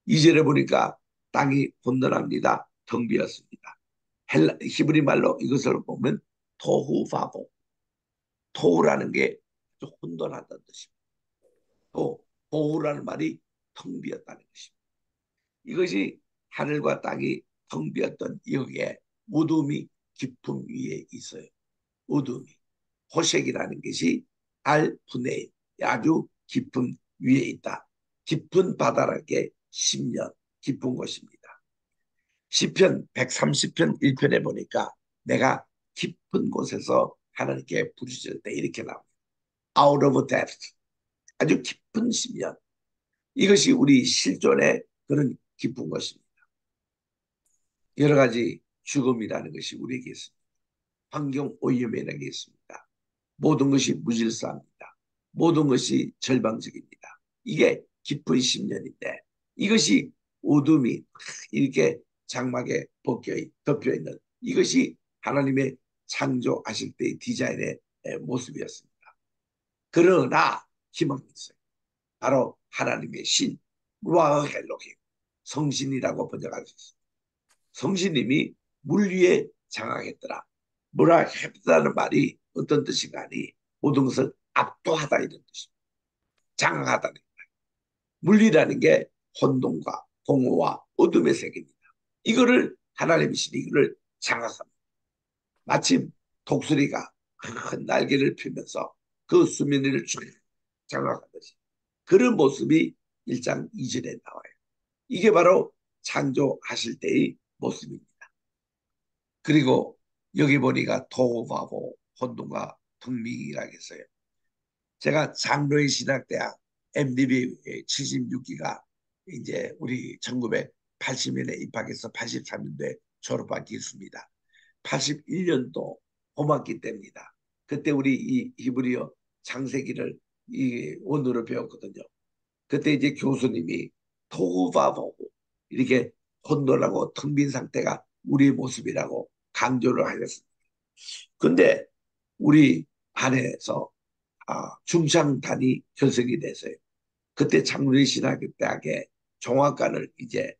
C: 2절에 보니까 땅이 혼돈합니다. 텅 비었습니다. 히브리 말로 이것을 보면 토후바보. 토후라는 게 혼돈한다는 뜻입니다. 또 보후라는 말이 텅 비었다는 것입니다. 이것이 하늘과 땅이 텅 비었던 여기에 어둠이 깊음 위에 있어요. 어둠이. 호색이라는 것이 알푸네 아주 깊은 위에 있다. 깊은 바다라는 게 10년 깊은 곳입니다. 시편 130편 1편에 보니까 내가 깊은 곳에서 하나님께 부르짖을 때 이렇게 나옵니다. Out of depth. 아주 깊은 10년. 이것이 우리 실존의 그런 깊은 것입니다. 여러 가지 죽음이라는 것이 우리에게 있습니다. 환경 오염이라는 게 있습니다. 모든 것이 무질서합니다. 모든 것이 절망적입니다. 이게 깊은 10년인데 이것이 어둠이 이렇게 장막에 덮여있는 이것이 하나님의 창조하실 때의 디자인의 모습이었습니다. 그러나 희망이 있어요. 바로 하나님의 신, 루아흐 엘로힘, 성신이라고 번역할 수 있습니다. 성신님이 물 위에 장악했더라. 뭐라 했다는 말이 어떤 뜻인가 하니 모든 것을 압도하다 이런 뜻입니다. 장악하다는 말. 물리라는 게 혼돈과 공허와 어둠의 세계입니다. 이거를 하나님이신 이거를 장악합니다. 마침 독수리가 큰 날개를 펴면서 그 수면 위를 쭉 장악하듯이 그런 모습이 1장 2절에 나와요. 이게 바로 창조하실 때의 모습입니다. 그리고 여기 보니까 토후바보 혼돈과 텅비라고 했어요. 제가 장로의 신학대학 MDB 76기가 이제 우리 1980년에 입학해서 83년도에 졸업한 기수입니다. 81년도 봄학기 때입니다. 그때 우리 이 히브리어 창세기를 이 원어로 배웠거든요. 그때 이제 교수님이 토후바보고 이렇게 혼돈하고 텅 빈 상태가 우리의 모습이라고 강조를 하셨습니다. 근데 우리 안에서 중창단이 결성이 됐어요. 그때 장로의 신학대학에 종합관을 이제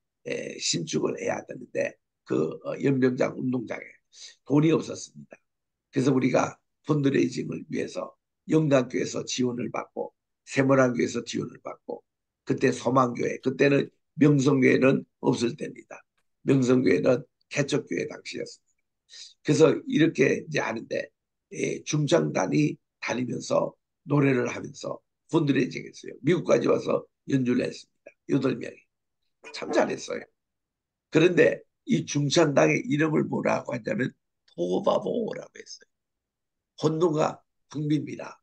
C: 신축을 해야 되는데 그 연병장 운동장에 돈이 없었습니다. 그래서 우리가 펀드레이징을 위해서 영단교에서 지원을 받고 세모란교에서 지원을 받고 그때 소망교회 그때는 명성교회는 없을 때입니다. 명성교회는 개척교회 당시였습니다. 그래서 이렇게 이제 하는데 중창단이 다니면서 노래를 하면서 펀드레이징 했어요. 미국까지 와서 연주를 했습니다. 8명이. 참 잘했어요. 그런데 이 중창당의 이름을 뭐라고 하냐면 토바보라고 했어요. 혼돈과 텅빈이라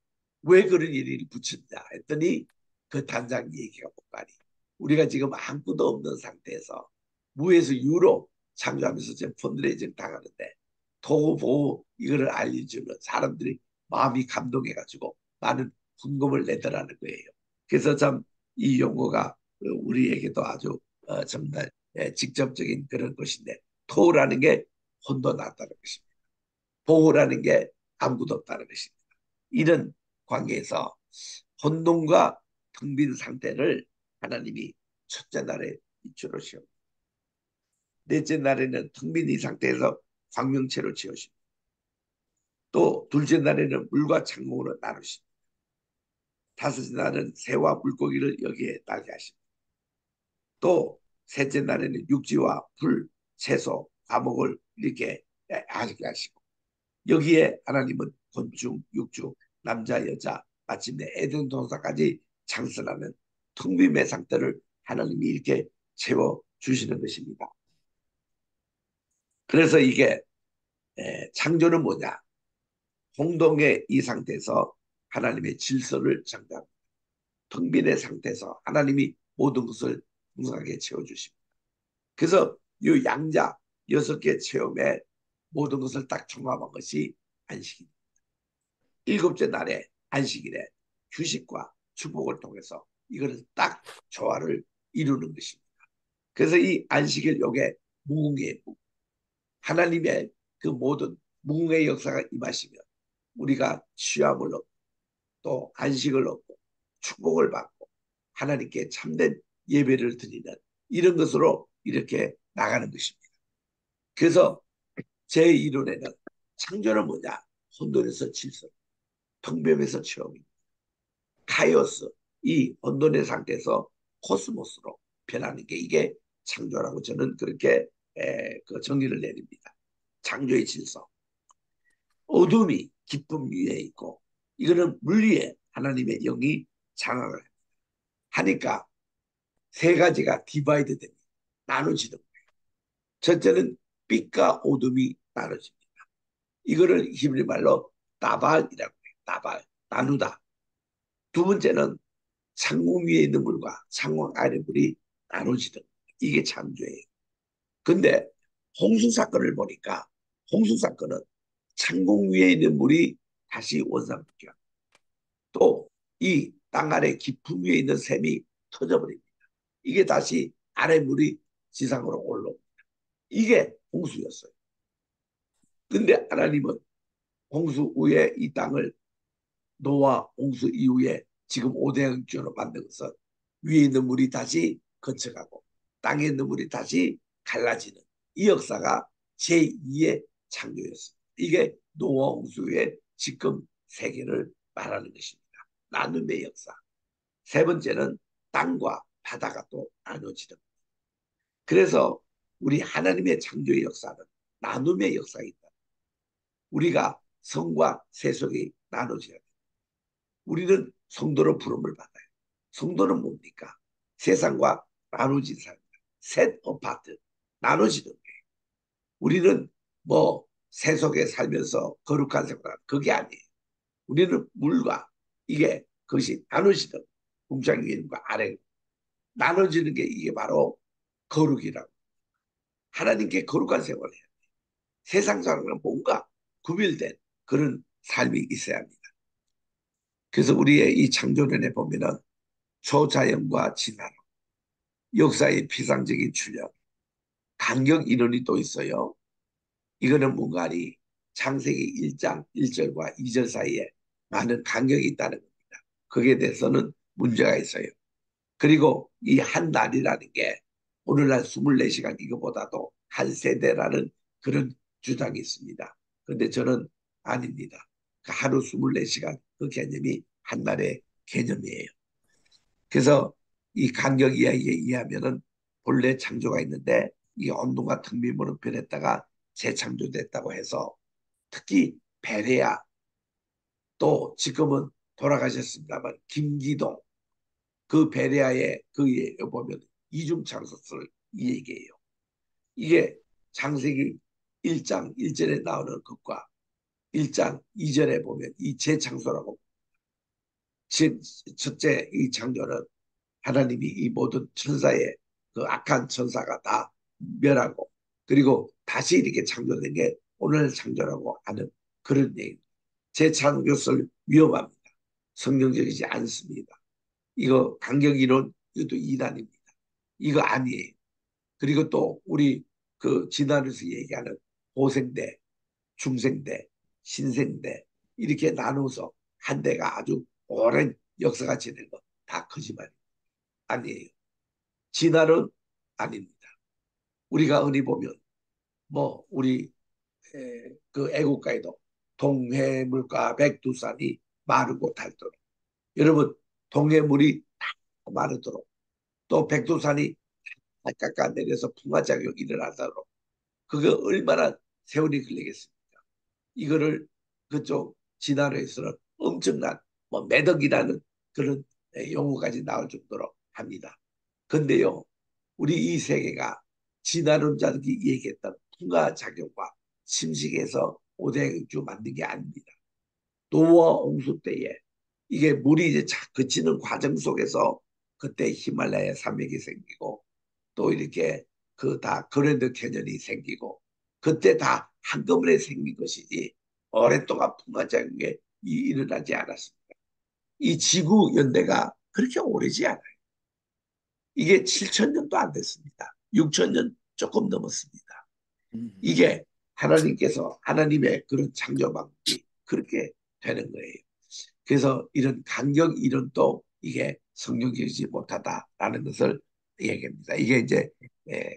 C: 왜 그런 이름을 붙였냐 했더니 그 단장 얘기가 뭔가니 우리가 지금 아무것도 없는 상태에서 무에서 유로 창조하면서 지금 펀드레이징 당하는데 토보 이거를 알려주면 사람들이 마음이 감동해가지고 많은 헌금을 내더라는 거예요. 그래서 참 이 용어가 우리에게도 아주 정말 직접적인 그런 것인데 토라는 게 혼돈하다는 것입니다. 보호라는 게 아무것도 없다는 것입니다. 이런 관계에서 혼돈과 텅 빈 상태를 하나님이 첫째 날에 빛으로 씌웁니다. 넷째 날에는 텅 빈 이 상태에서 광명체로 지으십니다. 또 둘째 날에는 물과 창공으로 나누십니다. 다섯째 날은 새와 물고기를 여기에 날게 하십니다. 또 셋째 날에는 육지와 풀, 채소, 과목을 이렇게 하게 하시고 여기에 하나님은 곤충, 육주, 남자, 여자, 마침내 에덴 동산까지 창설하는 텅 빈의 상태를 하나님이 이렇게 채워주시는 것입니다. 그래서 이게 창조는 뭐냐? 홍동의 이 상태에서 하나님의 질서를 창조합니다. 텅 빈의 상태에서 하나님이 모든 것을 풍성하게 채워주십니다. 그래서 이 양자 6개 체험에 모든 것을 딱 종합한 것이 안식입니다. 일곱째 날에 안식일에 휴식과 축복을 통해서 이거를 딱 조화를 이루는 것입니다. 그래서 이 안식일 요게 무궁의 무, 하나님의 그 모든 무궁의 역사가 임하시면 우리가 취함을 얻고 또 안식을 얻고 축복을 받고 하나님께 참된 예배를 드리는 이런 것으로 이렇게 나가는 것입니다. 그래서 제 이론에는 창조는 뭐냐? 혼돈에서 질서, 텅 빈에서 체험입니다. 카이오스, 이 혼돈의 상태에서 코스모스로 변하는 게 이게 창조라고 저는 그렇게 그 정의를 내립니다. 창조의 질서. 어둠이 기쁨 위에 있고 이거는 물 위에 하나님의 영이 장악을 하니까 세 가지가 디바이드 됩니다. 나눠지는 거예요. 첫째는 빛과 어둠이 나눠집니다. 이거를 히브리 말로 나발이라고 해요. 나발, 나누다. 두 번째는 창공 위에 있는 물과 창공 아래 물이 나눠지는 이게 창조예요. 근데 홍수 사건을 보니까 홍수 사건은 창공 위에 있는 물이 다시 원상복귀합니다. 또 이 땅 아래 깊은 위에 있는 샘이 터져버립니다. 이게 다시 아래 물이 지상으로 올라옵니다. 이게 홍수였어요. 근데 하나님은 홍수 후에 이 땅을 노아 홍수 이후에 지금 5대양처럼 만든 것은 위에 있는 물이 다시 거쳐가고 땅에 있는 물이 다시 갈라지는 이 역사가 제2의 창조였습니다. 이게 노아 홍수 후에 지금 세계를 말하는 것입니다. 나눔의 역사. 세 번째는 땅과 바다가 또 나눠지는 겁니다. 그래서 우리 하나님의 창조의 역사는 나눔의 역사이다. 우리가 성과 세속이 나눠져야 돼요. 우리는 성도로 부름을 받아요. 성도는 뭡니까? 세상과 나눠진 사람입니다. 셋 어파트, 나눠지는 거예요. 우리는 뭐 세속에 살면서 거룩한 생활, 그게 아니에요. 우리는 물과 이게 그것이 나눠지는 궁창 위과 아래 나눠지는 게 이게 바로 거룩이라고. 하나님께 거룩한 생활을 해야 돼요. 세상 사람과 뭔가 구별된 그런 삶이 있어야 합니다. 그래서 우리의 이 창조론에 보면은 초자연과 진화론, 역사의 피상적인 출현, 간격 이론이 또 있어요. 이거는 뭔가니 창세기 1장 1절과 2절 사이에 많은 간격이 있다는 겁니다. 거기에 대해서는 문제가 있어요. 그리고 이 한 날이라는 게 오늘날 24시간 이거보다도 한 세대라는 그런 주장이 있습니다. 그런데 저는 아닙니다. 하루 24시간 그 개념이 한 날의 개념이에요. 그래서 이 간격 이야기에 의하면은 본래 창조가 있는데 이 온도가 텅 빈으로 변했다가 재창조됐다고 해서 특히 베레아 또 지금은 돌아가셨습니다만 김기동 그 베레아의 그에 보면 이중창조설 이 얘기예요. 이게 창세기 1장 1절에 나오는 것과 1장 2절에 보면 이 재창조라고 첫째 이 창조는 하나님이 이 모든 천사의 그 악한 천사가 다 멸하고 그리고 다시 이렇게 창조된 게 오늘 창조라고 하는 그런 얘기입니다. 재창조설 위험합니다. 성경적이지 않습니다. 이거 간격이론 이것도 이단입니다. 이거 아니에요. 그리고 또 우리 그 진화론에서 얘기하는 고생대, 중생대, 신생대 이렇게 나눠서 한 대가 아주 오랜 역사가 지낸 거 다 거짓말 아니에요. 진화론 아닙니다. 우리가 흔히 보면 뭐 우리 그 애국가에도 동해물과 백두산이 마르고 닳도록, 여러분 동해물이 다 마르도록, 또 백두산이 깎아 내려서 풍화작용이 일어나도록, 그거 얼마나 세월이 걸리겠습니까? 이거를 그쪽 진화론에서는 엄청난 뭐 매덕이라는 그런 용어까지 나올 정도로 합니다. 근데요, 우리 이 세계가 진화론자들이 얘기했던 풍화작용과 침식에서 오대주 만든 게 아닙니다. 노아 홍수 때에 이게 물이 이제 그치는 과정 속에서 그때 히말라야 산맥이 생기고, 또 이렇게 그 다 그랜드 캐년이 생기고, 그때 다 한꺼번에 생긴 것이지 오랫동안 풍화작용에 일어나지 않았습니다. 이 지구 연대가 그렇게 오래지 않아요. 이게 7,000년도 안 됐습니다. 6,000년 조금 넘었습니다. 이게 하나님께서 하나님의 그런 창조 방법이 그렇게 되는 거예요. 그래서 이런 간격 이론도 이게 성경적이지 못하다라는 것을 얘기합니다. 이게 이제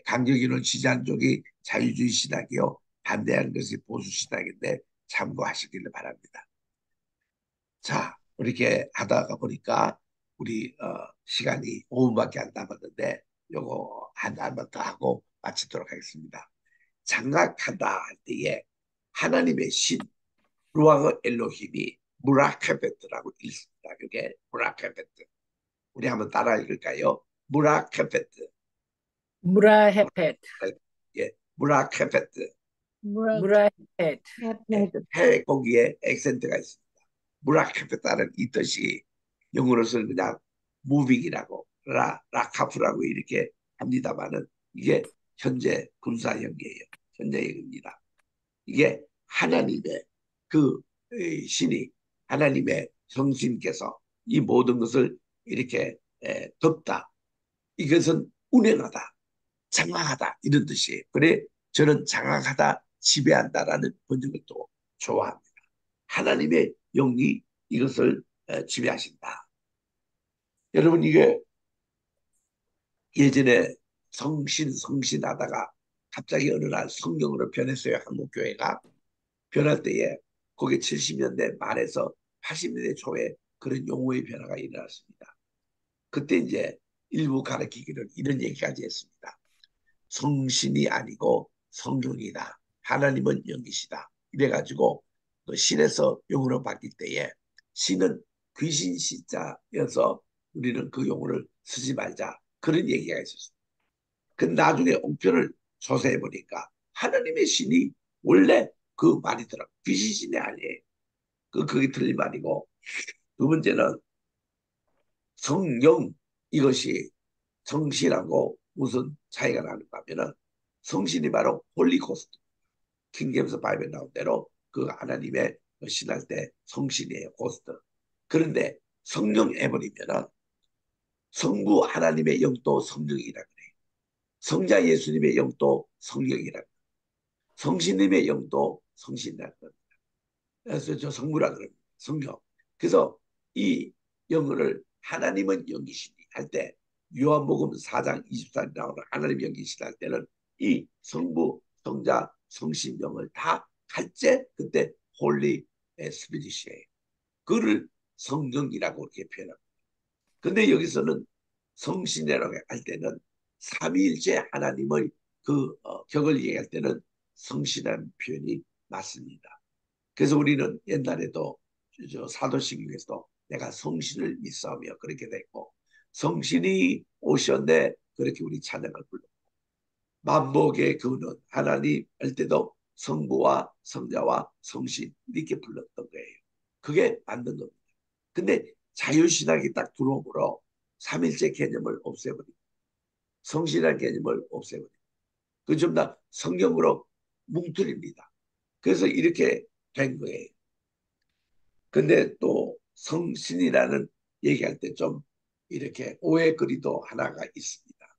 C: 간격 이론 시장족이 자유주의 신학이요, 반대하는 것이 보수 신학인데 참고하시기를 바랍니다. 자, 이렇게 하다가 보니까 우리 시간이 5분밖에 안 남았는데 요거 한 달만 더 하고 마치도록 하겠습니다. 장악하다 할 때에 하나님의 신 루아흐 엘로힘이 무라케베트라고 읽습니다. 이게 무라케베트. 우리 한번 따라 읽을까요? 무라케베트.
D: 무라헤펫.
C: 예, 무라케베트.
D: 무라헤펫.
C: 해 거기에 액센트가 있습니다. 무라케베트라는 이 뜻이 영어로서는 그냥 무빙이라고 라카프라고 이렇게 합니다만은 이게 현재 군사형이에요. 현재형입니다. 이게 하나님의 그 신이, 하나님의 성신께서 이 모든 것을 이렇게 덮다, 이것은 운행하다, 장악하다 이런 뜻이에요. 그래 저는 장악하다, 지배한다라는 번역을 또 좋아합니다. 하나님의 영이 이것을 지배하신다. 여러분 이게 예전에 성신하다가 갑자기 어느 날 성경으로 변했어요. 한국교회가 변할 때에 거기 70년대 말에서 80년대 초에 그런 용어의 변화가 일어났습니다. 그때 이제 일부 가르치기는 이런 얘기까지 했습니다. 성신이 아니고 성령이다. 하나님은 영이시다. 이래가지고 그 신에서 영으로 바뀔 때에 신은 귀신 시자여서 우리는 그 용어를 쓰지 말자. 그런 얘기가 있었습니다. 그 나중에 옥편을 조사해 보니까 하나님의 신이 원래 그 말이더라고요. 귀신 신이 아니에요. 그게 틀린 말이고, 두 번째는 성령, 이것이 성신하고 무슨 차이가 나는가 하면은 성신이 바로 홀리코스트, 킹제임스 바이블에 나온 대로 그 하나님의 신할 때 성신이에요. 고스트. 그런데 성령 해버리면은 성부 하나님의 영도 성령이라 그래요. 성자 예수님의 영도 성령이라 그래요. 성신님의 영도 성신이라 그래요. 그래서 저 성부라 그럽니다. 성령. 그래서 이 영어를 하나님은 영이시니 할 때, 요한복음 4장 24절 나오는 하나님 영이시니 할 때는 이 성부, 성자, 성신영을 다 할때 그때 홀리 스피릿이에요. 그를 성령이라고 이렇게 표현합니다. 근데 여기서는 성신이라고 할 때는 삼위일체 하나님의 그 격을 얘기할 때는 성신이라는 표현이 맞습니다. 그래서 우리는 옛날에도 사도신경에서도 내가 성신을 믿사오며 그렇게 됐고, 성신이 오셨네 그렇게 우리 찬양을 불렀고, 만복의 근원 하나님 할 때도 성부와 성자와 성신 이렇게 불렀던 거예요. 그게 맞는 겁니다. 근데 자유신학이 딱 들어오므로 삼일체 개념을 없애버리고 성신이라는 개념을 없애버리고 그 좀 다 성경으로 뭉틀입니다. 그래서 이렇게 된 거예요. 근데 또 성신이라는 얘기할 때 좀 이렇게 오해거리도 하나가 있습니다.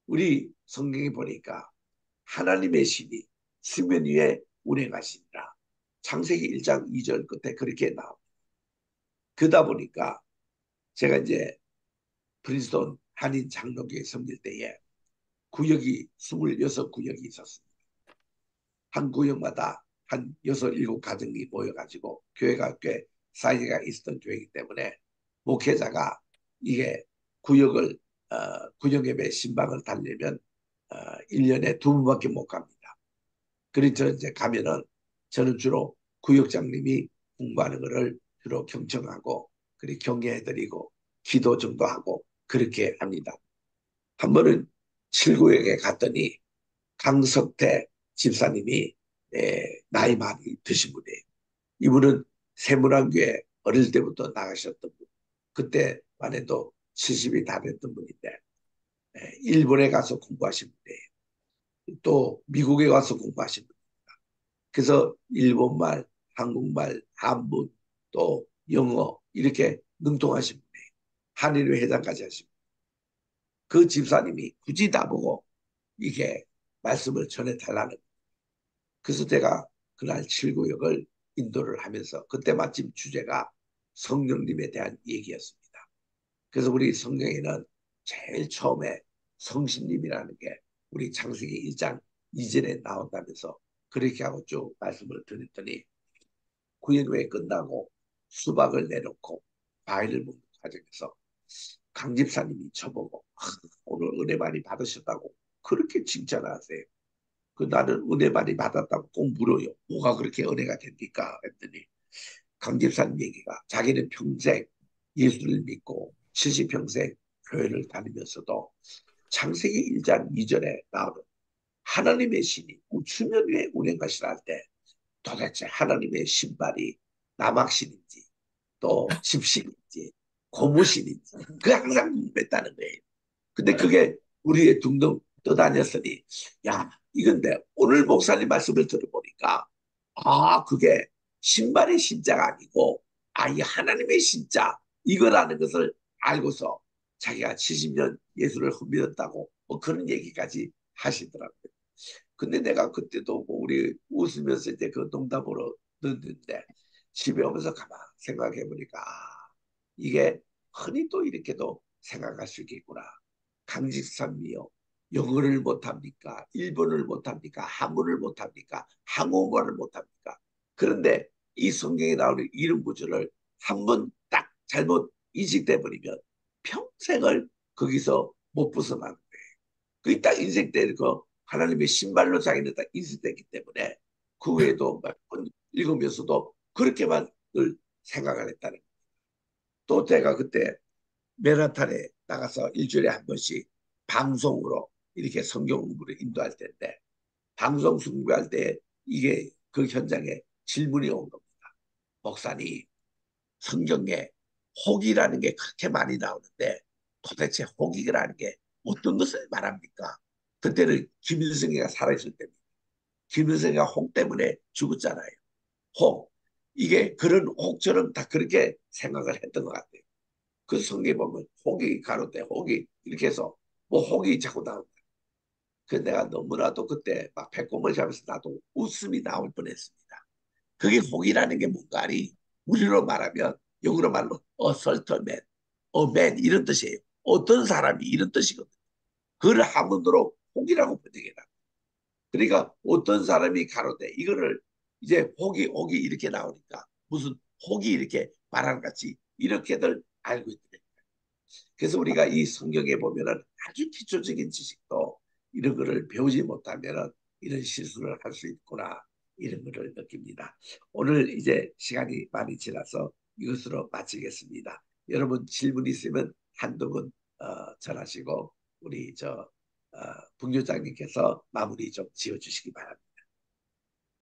C: 우리 성경에 보니까 하나님의 신이 수면 위에 운행하시니라. 창세기 1장 2절 끝에 그렇게 나옵니다. 그러다 보니까 제가 이제 프린스턴 한인 장로교에 섬길 때에 구역이 26구역이 있었습니다. 한 구역마다 한 6, 7가정이 모여가지고 교회가 꽤 사이즈가 있었던 교회이기 때문에 목회자가 이게 구역을 구역예배 신방을 달려면 1년에 2번밖에 못 갑니다. 그래서 이제 가면은 저는 주로 구역장님이 공부하는 것을 주로 경청하고 그리고 경례해드리고 기도 정도 하고 그렇게 합니다. 한 번은 7구역에 갔더니 강석태 집사님이 나이 많이 드신 분이에요. 이분은 세문안교회 어릴 때부터 나가셨던 분. 그때만 해도 70이 다 됐던 분인데 일본에 가서 공부하신 분이에요. 또 미국에 가서 공부하신 분입니다. 그래서 일본말, 한국말, 한문, 또 영어 이렇게 능통하신 분이에요. 한일회 회장까지 하신 분. 그 집사님이 굳이 나보고 이게 말씀을 전해달라는. 그래서 제가 그날 7구역을 인도를 하면서 그때 마침 주제가 성령님에 대한 얘기였습니다. 그래서 우리 성경에는 제일 처음에 성신님이라는 게 우리 창세기 1장 2절에 나온다면서 그렇게 하고 쭉 말씀을 드렸더니 구역회 끝나고 수박을 내놓고 과일을 먹는 과정에서 강 집사님이 저보고 오늘 은혜 많이 받으셨다고 그렇게 칭찬하세요. 나는 은혜 많이 받았다고 꼭 물어요. 뭐가 그렇게 은혜가 됩니까? 했더니 강 집사님 얘기가 자기는 평생 예수를 믿고 70평생 교회를 다니면서도 창세기 1장 2절에 나오는 하나님의 신이 우추면 위에 운행 것이라 할 때 도대체 하나님의 신발이 남학신인지 또 집신인지 고무신인지 그 항상 궁금했다는 거예요. 근데 그게 우리의 둥둥 떠다녔으니 야 이건데 오늘 목사님 말씀을 들어보니까 그게 신발의 신자가 아니고 이 하나님의 신자 이거라는 것을 알고서 자기가 70년 예수를 믿었다고 뭐 그런 얘기까지 하시더라고요. 근데 내가 그때도 뭐 우리 웃으면서 이제 그 농담으로 넣는데 집에 오면서 가만 생각해 보니까 이게 흔히 또 이렇게도 생각할 수 있겠구나. 강직선미요. 영어를 못합니까? 일본어를 못합니까? 한문을 못합니까? 한국어를 못합니까? 그런데 이 성경에 나오는 이런 구절을 한 번 딱 잘못 인식돼 버리면 평생을 거기서 못 벗어나는 거예요. 그게 딱 인생 때 그 하나님의 신발로 자기는 딱 인식됐기 때문에 그 외에도 몇 번 읽으면서도 그렇게만 늘 생각을 했다는 거예요. 또 제가 그때 맨하탄에 나가서 일주일에 한 번씩 방송으로 이렇게 성경 공부를 인도할 때인데 방송 공부할 때 이게 그 현장에 질문이 온 겁니다. 목사님, 성경에 혹이라는 게 그렇게 많이 나오는데 도대체 혹이라는 게 어떤 것을 말합니까? 그때는 김일성이가 살아있을 때입니다. 김일성이가 혹 때문에 죽었잖아요. 혹. 이게 그런 혹처럼 다 그렇게 생각을 했던 것 같아요. 그 성경에 보면 혹이 가로대 혹이 이렇게 해서 뭐 혹이 자꾸 나온다. 그 내가 너무나도 그때 막 배꼽을 잡아서 나도 웃음이 나올 뻔했습니다. 그게 혹이라는 게 뭔가니 우리로 말하면 영어로 말로 어설터맨, 어맨 이런 뜻이에요. 어떤 사람이 이런 뜻이거든요. 그걸 한문으로 혹이라고 번역해라. 그러니까 어떤 사람이 가로대 이거를 이제 혹이 이렇게 나오니까 무슨 혹이 이렇게 말하는 같이 이렇게들 알고 있더래요. 그래서 우리가 이 성경에 보면은 아주 기초적인 지식도 이런 거를 배우지 못하면은 이런 실수를 할 수 있구나 이런 거를 느낍니다. 오늘 이제 시간이 많이 지나서 이것으로 마치겠습니다. 여러분 질문 있으면 한두 분 전하시고 우리 북교장님께서 마무리 좀 지어주시기 바랍니다.